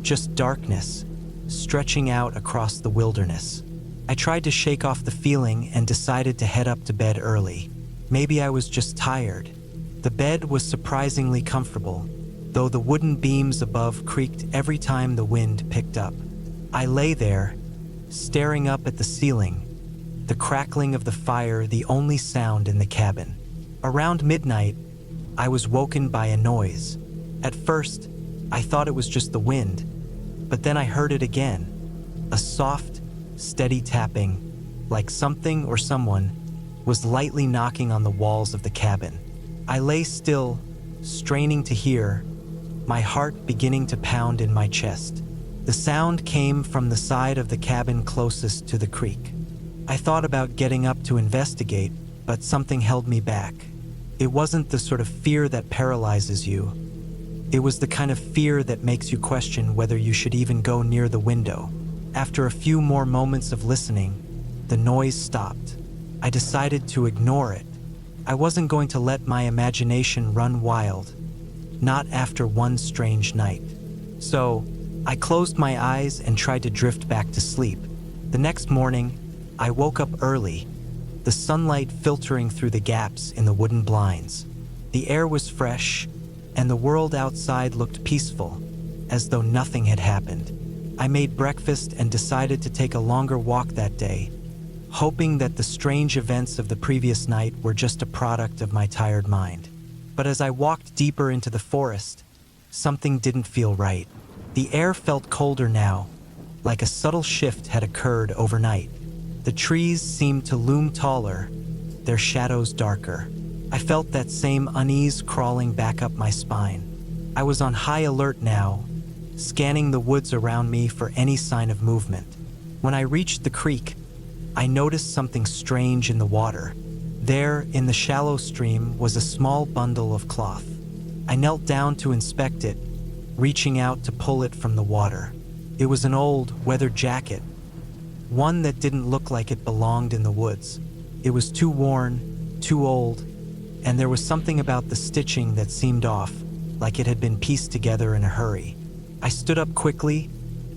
S1: just darkness, stretching out across the wilderness. I tried to shake off the feeling and decided to head up to bed early. Maybe I was just tired. The bed was surprisingly comfortable, though the wooden beams above creaked every time the wind picked up. I lay there, staring up at the ceiling, the crackling of the fire the only sound in the cabin. Around midnight, I was woken by a noise. At first, I thought it was just the wind, but then I heard it again. A soft, steady tapping, like something or someone was lightly knocking on the walls of the cabin. I lay still, straining to hear, my heart beginning to pound in my chest. The sound came from the side of the cabin closest to the creek. I thought about getting up to investigate, but something held me back. It wasn't the sort of fear that paralyzes you. It was the kind of fear that makes you question whether you should even go near the window. After a few more moments of listening, the noise stopped. I decided to ignore it. I wasn't going to let my imagination run wild, not after one strange night. So, I closed my eyes and tried to drift back to sleep. The next morning, I woke up early, the sunlight filtering through the gaps in the wooden blinds. The air was fresh, and the world outside looked peaceful, as though nothing had happened. I made breakfast and decided to take a longer walk that day, hoping that the strange events of the previous night were just a product of my tired mind. But as I walked deeper into the forest, something didn't feel right. The air felt colder now, like a subtle shift had occurred overnight. The trees seemed to loom taller, their shadows darker. I felt that same unease crawling back up my spine. I was on high alert now, scanning the woods around me for any sign of movement. When I reached the creek, I noticed something strange in the water. There, in the shallow stream, was a small bundle of cloth. I knelt down to inspect it, reaching out to pull it from the water. It was an old, weathered jacket, one that didn't look like it belonged in the woods. It was too worn, too old, and there was something about the stitching that seemed off, like it had been pieced together in a hurry. I stood up quickly,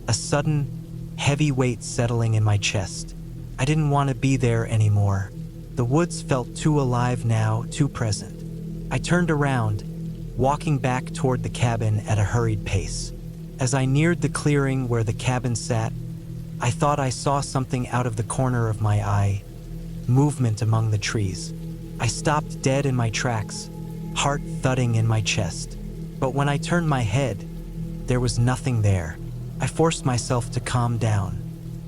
S1: a sudden, heavy weight settling in my chest. I didn't want to be there anymore. The woods felt too alive now, too present. I turned around, walking back toward the cabin at a hurried pace. As I neared the clearing where the cabin sat, I thought I saw something out of the corner of my eye, movement among the trees. I stopped dead in my tracks, heart thudding in my chest. But when I turned my head, there was nothing there. I forced myself to calm down.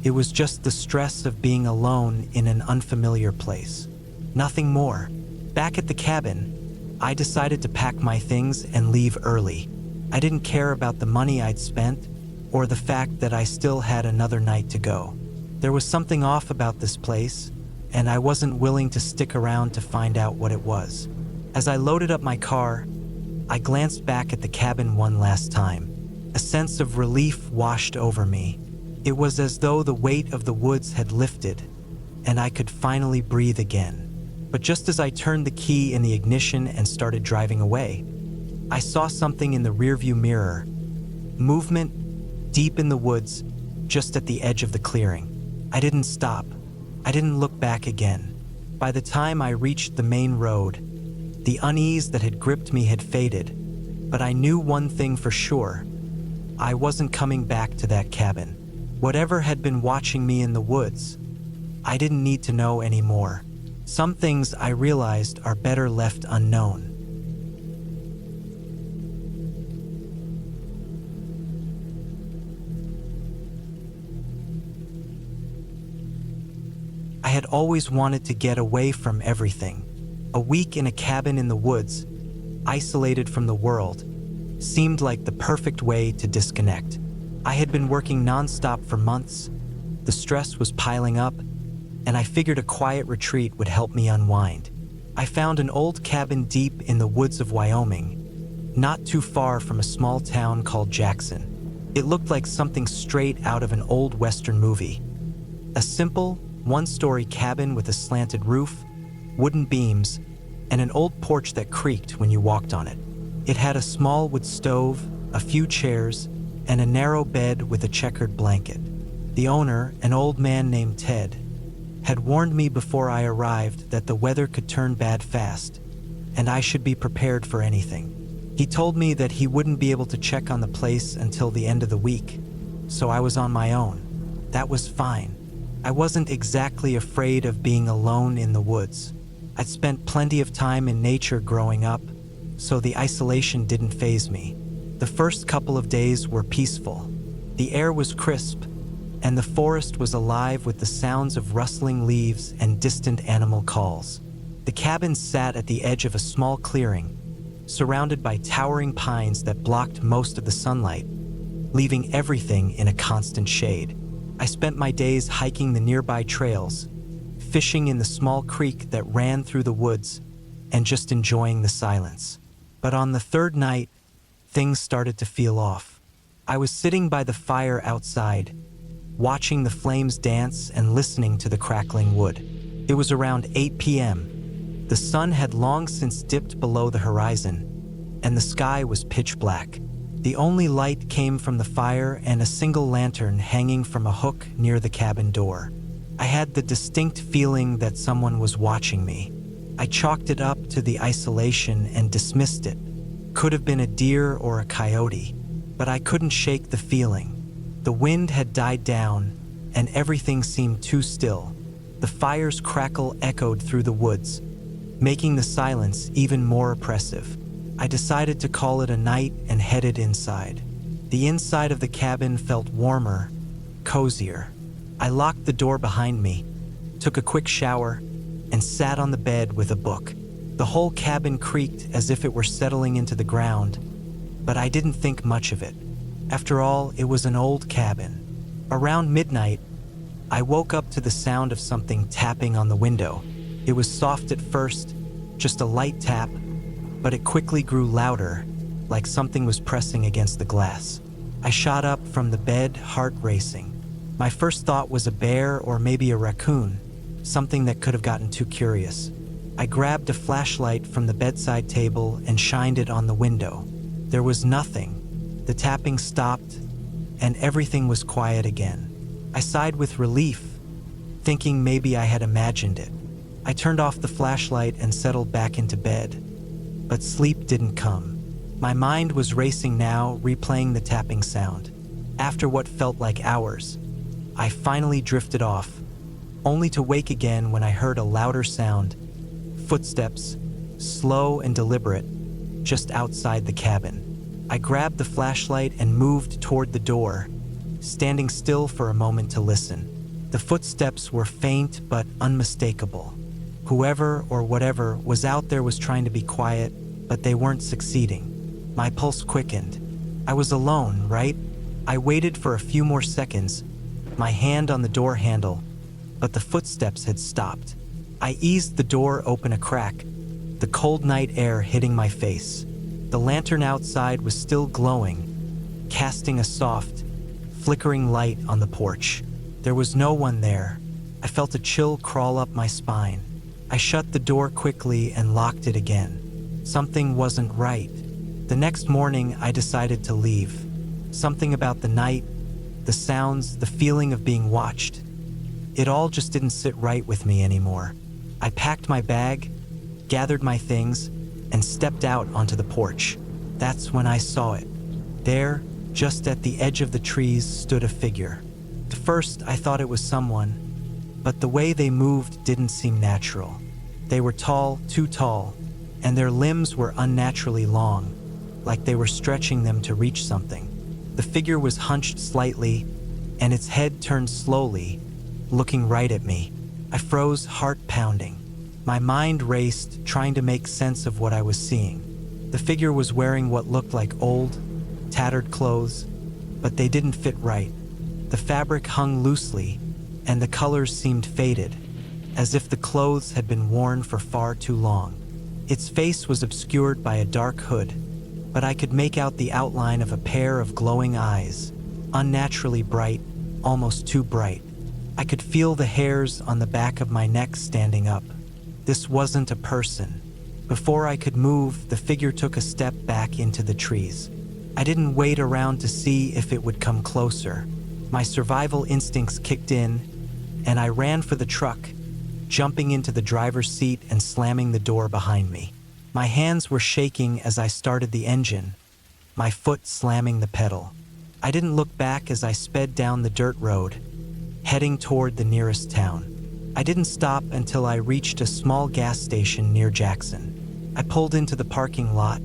S1: It was just the stress of being alone in an unfamiliar place. Nothing more. Back at the cabin, I decided to pack my things and leave early. I didn't care about the money I'd spent or the fact that I still had another night to go. There was something off about this place, and I wasn't willing to stick around to find out what it was. As I loaded up my car, I glanced back at the cabin one last time. A sense of relief washed over me. It was as though the weight of the woods had lifted, and I could finally breathe again. But just as I turned the key in the ignition and started driving away, I saw something in the rearview mirror. Movement deep in the woods, just at the edge of the clearing. I didn't stop. I didn't look back again. By the time I reached the main road, the unease that had gripped me had faded, but I knew one thing for sure. I wasn't coming back to that cabin. Whatever had been watching me in the woods, I didn't need to know anymore. Some things I realized are better left unknown. I had always wanted to get away from everything. A week in a cabin in the woods, isolated from the world, seemed like the perfect way to disconnect. I had been working nonstop for months. The stress was piling up, and I figured a quiet retreat would help me unwind. I found an old cabin deep in the woods of Wyoming, not too far from a small town called Jackson. It looked like something straight out of an old Western movie. A simple, one-story cabin with a slanted roof, wooden beams, and an old porch that creaked when you walked on it. It had a small wood stove, a few chairs, and a narrow bed with a checkered blanket. The owner, an old man named Ted, had warned me before I arrived that the weather could turn bad fast, and I should be prepared for anything. He told me that he wouldn't be able to check on the place until the end of the week, so I was on my own. That was fine. I wasn't exactly afraid of being alone in the woods. I'd spent plenty of time in nature growing up, so the isolation didn't faze me. The first couple of days were peaceful. The air was crisp, and the forest was alive with the sounds of rustling leaves and distant animal calls. The cabin sat at the edge of a small clearing, surrounded by towering pines that blocked most of the sunlight, leaving everything in a constant shade. I spent my days hiking the nearby trails, fishing in the small creek that ran through the woods, and just enjoying the silence. But on the third night, things started to feel off. I was sitting by the fire outside, watching the flames dance and listening to the crackling wood. It was around 8 p.m. The sun had long since dipped below the horizon, and the sky was pitch black. The only light came from the fire and a single lantern hanging from a hook near the cabin door. I had the distinct feeling that someone was watching me. I chalked it up to the isolation and dismissed it. Could have been a deer or a coyote, but I couldn't shake the feeling. The wind had died down, and everything seemed too still. The fire's crackle echoed through the woods, making the silence even more oppressive. I decided to call it a night and headed inside. The inside of the cabin felt warmer, cozier. I locked the door behind me, took a quick shower, and sat on the bed with a book. The whole cabin creaked as if it were settling into the ground, but I didn't think much of it. After all, it was an old cabin. Around midnight, I woke up to the sound of something tapping on the window. It was soft at first, just a light tap, but it quickly grew louder, like something was pressing against the glass. I shot up from the bed, heart racing. My first thought was a bear or maybe a raccoon, something that could have gotten too curious. I grabbed a flashlight from the bedside table and shined it on the window. There was nothing. The tapping stopped, and everything was quiet again. I sighed with relief, thinking maybe I had imagined it. I turned off the flashlight and settled back into bed, but sleep didn't come. My mind was racing now, replaying the tapping sound. After what felt like hours, I finally drifted off, only to wake again when I heard a louder sound. Footsteps, slow and deliberate, just outside the cabin. I grabbed the flashlight and moved toward the door, standing still for a moment to listen. The footsteps were faint but unmistakable. Whoever or whatever was out there was trying to be quiet, but they weren't succeeding. My pulse quickened. I was alone, right? I waited for a few more seconds, my hand on the door handle, but the footsteps had stopped. I eased the door open a crack, the cold night air hitting my face. The lantern outside was still glowing, casting a soft, flickering light on the porch. There was no one there. I felt a chill crawl up my spine. I shut the door quickly and locked it again. Something wasn't right. The next morning, I decided to leave. Something about the night, the sounds, the feeling of being watched. It all just didn't sit right with me anymore. I packed my bag, gathered my things, and stepped out onto the porch. That's when I saw it. There, just at the edge of the trees, stood a figure. At first, I thought it was someone, but the way they moved didn't seem natural. They were tall, too tall, and their limbs were unnaturally long, like they were stretching them to reach something. The figure was hunched slightly, and its head turned slowly, looking right at me. I froze, heart pounding. My mind raced, trying to make sense of what I was seeing. The figure was wearing what looked like old, tattered clothes, but they didn't fit right. The fabric hung loosely, and the colors seemed faded, as if the clothes had been worn for far too long. Its face was obscured by a dark hood, but I could make out the outline of a pair of glowing eyes. unnaturally bright, almost too bright. I could feel the hairs on the back of my neck standing up. This wasn't a person. Before I could move, the figure took a step back into the trees. I didn't wait around to see if it would come closer. My survival instincts kicked in, and I ran for the truck, jumping into the driver's seat and slamming the door behind me. My hands were shaking as I started the engine, my foot slamming the pedal. I didn't look back as I sped down the dirt road, heading toward the nearest town. I didn't stop until I reached a small gas station near Jackson. I pulled into the parking lot,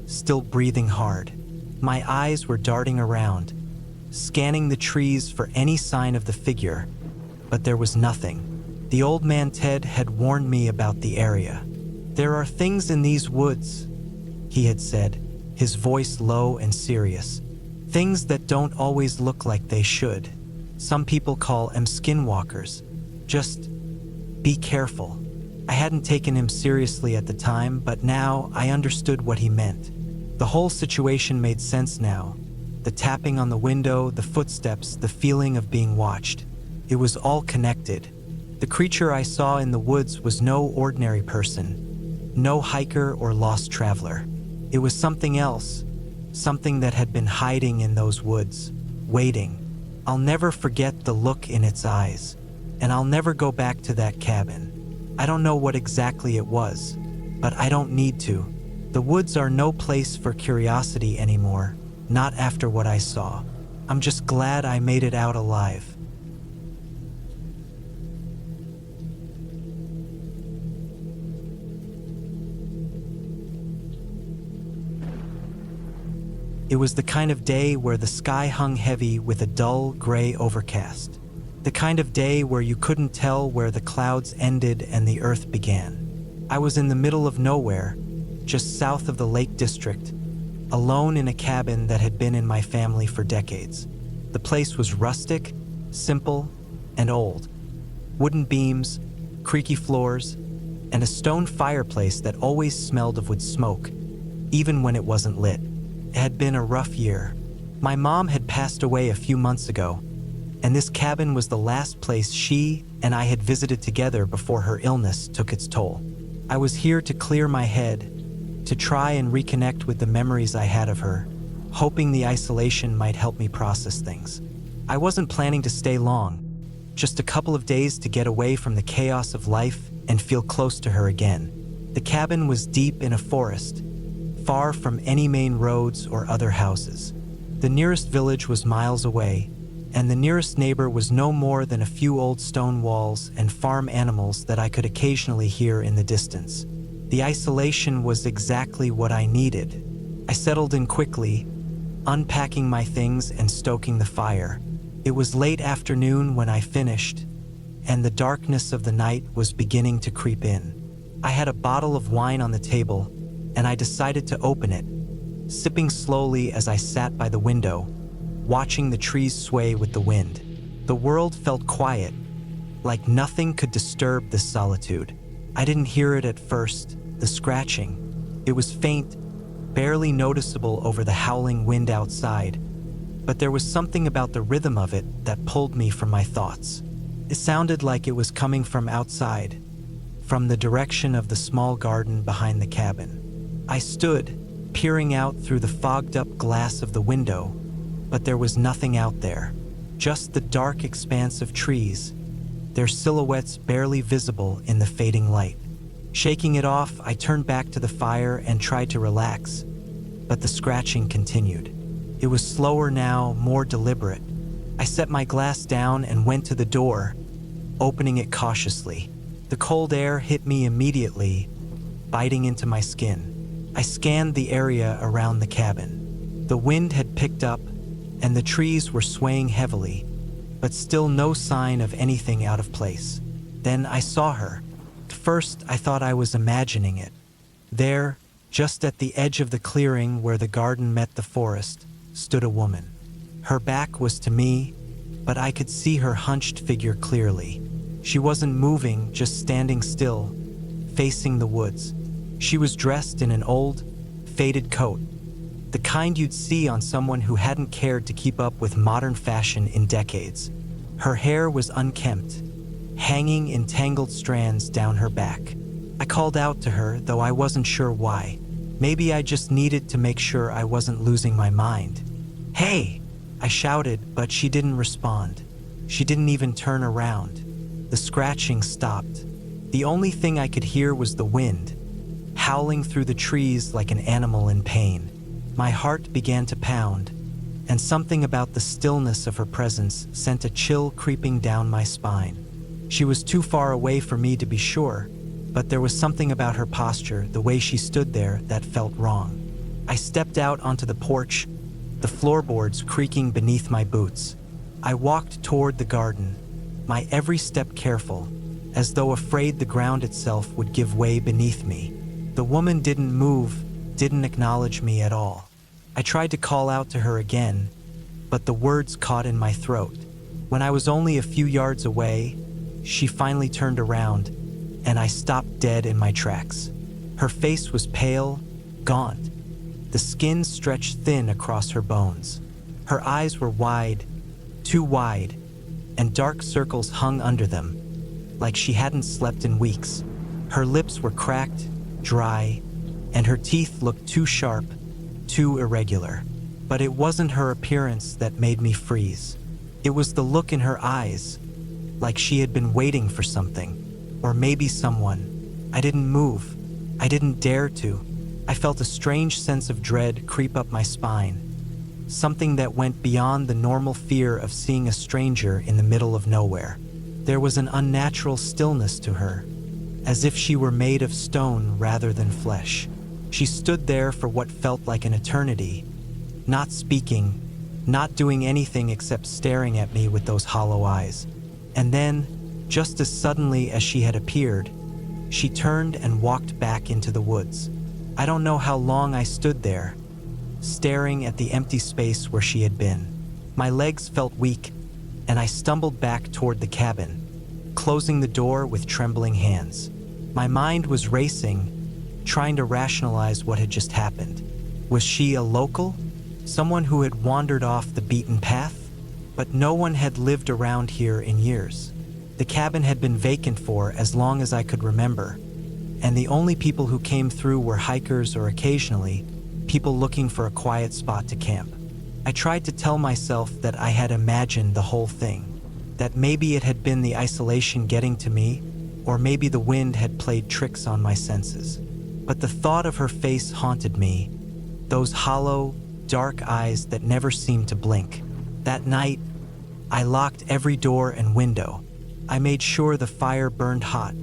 S1: still breathing hard. My eyes were darting around, scanning the trees for any sign of the figure, but there was nothing. The old man Ted had warned me about the area. "There are things in these woods," he had said, his voice low and serious. "Things that don't always look like they should. Some people call them skinwalkers. Just be careful." I hadn't taken him seriously at the time, but now I understood what he meant. The whole situation made sense now. The tapping on the window, the footsteps, the feeling of being watched. It was all connected. The creature I saw in the woods was no ordinary person, no hiker or lost traveler. It was something else, something that had been hiding in those woods, waiting. I'll never forget the look in its eyes, and I'll never go back to that cabin. I don't know what exactly it was, but I don't need to. The woods are no place for curiosity anymore, not after what I saw. I'm just glad I made it out alive. It was the kind of day where the sky hung heavy with a dull, gray overcast. The kind of day where you couldn't tell where the clouds ended and the earth began. I was in the middle of nowhere, just south of the Lake District, alone in a cabin that had been in my family for decades. The place was rustic, simple, and old. Wooden beams, creaky floors, and a stone fireplace that always smelled of wood smoke, even when it wasn't lit. It had been a rough year. My mom had passed away a few months ago, and this cabin was the last place she and I had visited together before her illness took its toll. I was here to clear my head, to try and reconnect with the memories I had of her, hoping the isolation might help me process things. I wasn't planning to stay long, just a couple of days to get away from the chaos of life and feel close to her again. The cabin was deep in a forest, far from any main roads or other houses. The nearest village was miles away, and the nearest neighbor was no more than a few old stone walls and farm animals that I could occasionally hear in the distance. The isolation was exactly what I needed. I settled in quickly, unpacking my things and stoking the fire. It was late afternoon when I finished, and the darkness of the night was beginning to creep in. I had a bottle of wine on the table, and I decided to open it, sipping slowly as I sat by the window, watching the trees sway with the wind. The world felt quiet, like nothing could disturb this solitude. I didn't hear it at first, the scratching. It was faint, barely noticeable over the howling wind outside, but there was something about the rhythm of it that pulled me from my thoughts. It sounded like it was coming from outside, from the direction of the small garden behind the cabin. I stood, peering out through the fogged-up glass of the window, but there was nothing out there, just the dark expanse of trees, their silhouettes barely visible in the fading light. Shaking it off, I turned back to the fire and tried to relax, but the scratching continued. It was slower now, more deliberate. I set my glass down and went to the door, opening it cautiously. The cold air hit me immediately, biting into my skin. I scanned the area around the cabin. The wind had picked up, and the trees were swaying heavily, but still no sign of anything out of place. Then I saw her. At first, I thought I was imagining it. There, just at the edge of the clearing where the garden met the forest, stood a woman. Her back was to me, but I could see her hunched figure clearly. She wasn't moving, just standing still, facing the woods. She was dressed in an old, faded coat, the kind you'd see on someone who hadn't cared to keep up with modern fashion in decades. Her hair was unkempt, hanging in tangled strands down her back. I called out to her, though I wasn't sure why. Maybe I just needed to make sure I wasn't losing my mind. "Hey!" I shouted, but she didn't respond. She didn't even turn around. The scratching stopped. The only thing I could hear was the wind, howling through the trees like an animal in pain. My heart began to pound, and something about the stillness of her presence sent a chill creeping down my spine. She was too far away for me to be sure, but there was something about her posture, the way she stood there, that felt wrong. I stepped out onto the porch, the floorboards creaking beneath my boots. I walked toward the garden, my every step careful, as though afraid the ground itself would give way beneath me. The woman didn't move, didn't acknowledge me at all. I tried to call out to her again, but the words caught in my throat. When I was only a few yards away, she finally turned around, and I stopped dead in my tracks. Her face was pale, gaunt. The skin stretched thin across her bones. Her eyes were wide, too wide, and dark circles hung under them, like she hadn't slept in weeks. Her lips were cracked, dry, and her teeth looked too sharp, too irregular. But it wasn't her appearance that made me freeze. It was the look in her eyes, like she had been waiting for something, or maybe someone. I didn't move. I didn't dare to. I felt a strange sense of dread creep up my spine, something that went beyond the normal fear of seeing a stranger in the middle of nowhere. There was an unnatural stillness to her, as if she were made of stone rather than flesh. She stood there for what felt like an eternity, not speaking, not doing anything except staring at me with those hollow eyes. And then, just as suddenly as she had appeared, she turned and walked back into the woods. I don't know how long I stood there, staring at the empty space where she had been. My legs felt weak, and I stumbled back toward the cabin, closing the door with trembling hands. My mind was racing, trying to rationalize what had just happened. Was she a local? Someone who had wandered off the beaten path? But no one had lived around here in years. The cabin had been vacant for as long as I could remember, and the only people who came through were hikers or occasionally people looking for a quiet spot to camp. I tried to tell myself that I had imagined the whole thing, that maybe it had been the isolation getting to me, or maybe the wind had played tricks on my senses. But the thought of her face haunted me, those hollow, dark eyes that never seemed to blink. That night, I locked every door and window. I made sure the fire burned hot,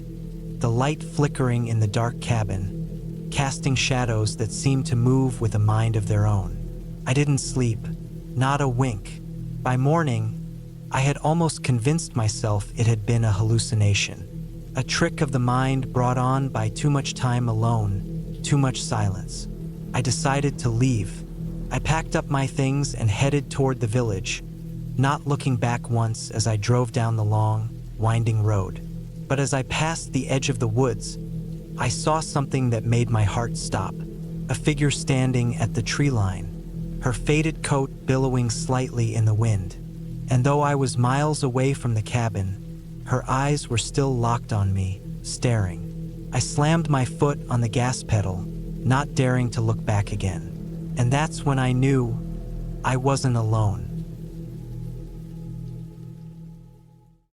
S1: the light flickering in the dark cabin, casting shadows that seemed to move with a mind of their own. I didn't sleep, not a wink. By morning, I had almost convinced myself it had been a hallucination, a trick of the mind brought on by too much time alone, too much silence. I decided to leave. I packed up my things and headed toward the village, not looking back once as I drove down the long, winding road. But as I passed the edge of the woods, I saw something that made my heart stop. A figure standing at the tree line, her faded coat billowing slightly in the wind. And though I was miles away from the cabin, her eyes were still locked on me, staring. I slammed my foot on the gas pedal, not daring to look back again. And that's when I knew I wasn't alone.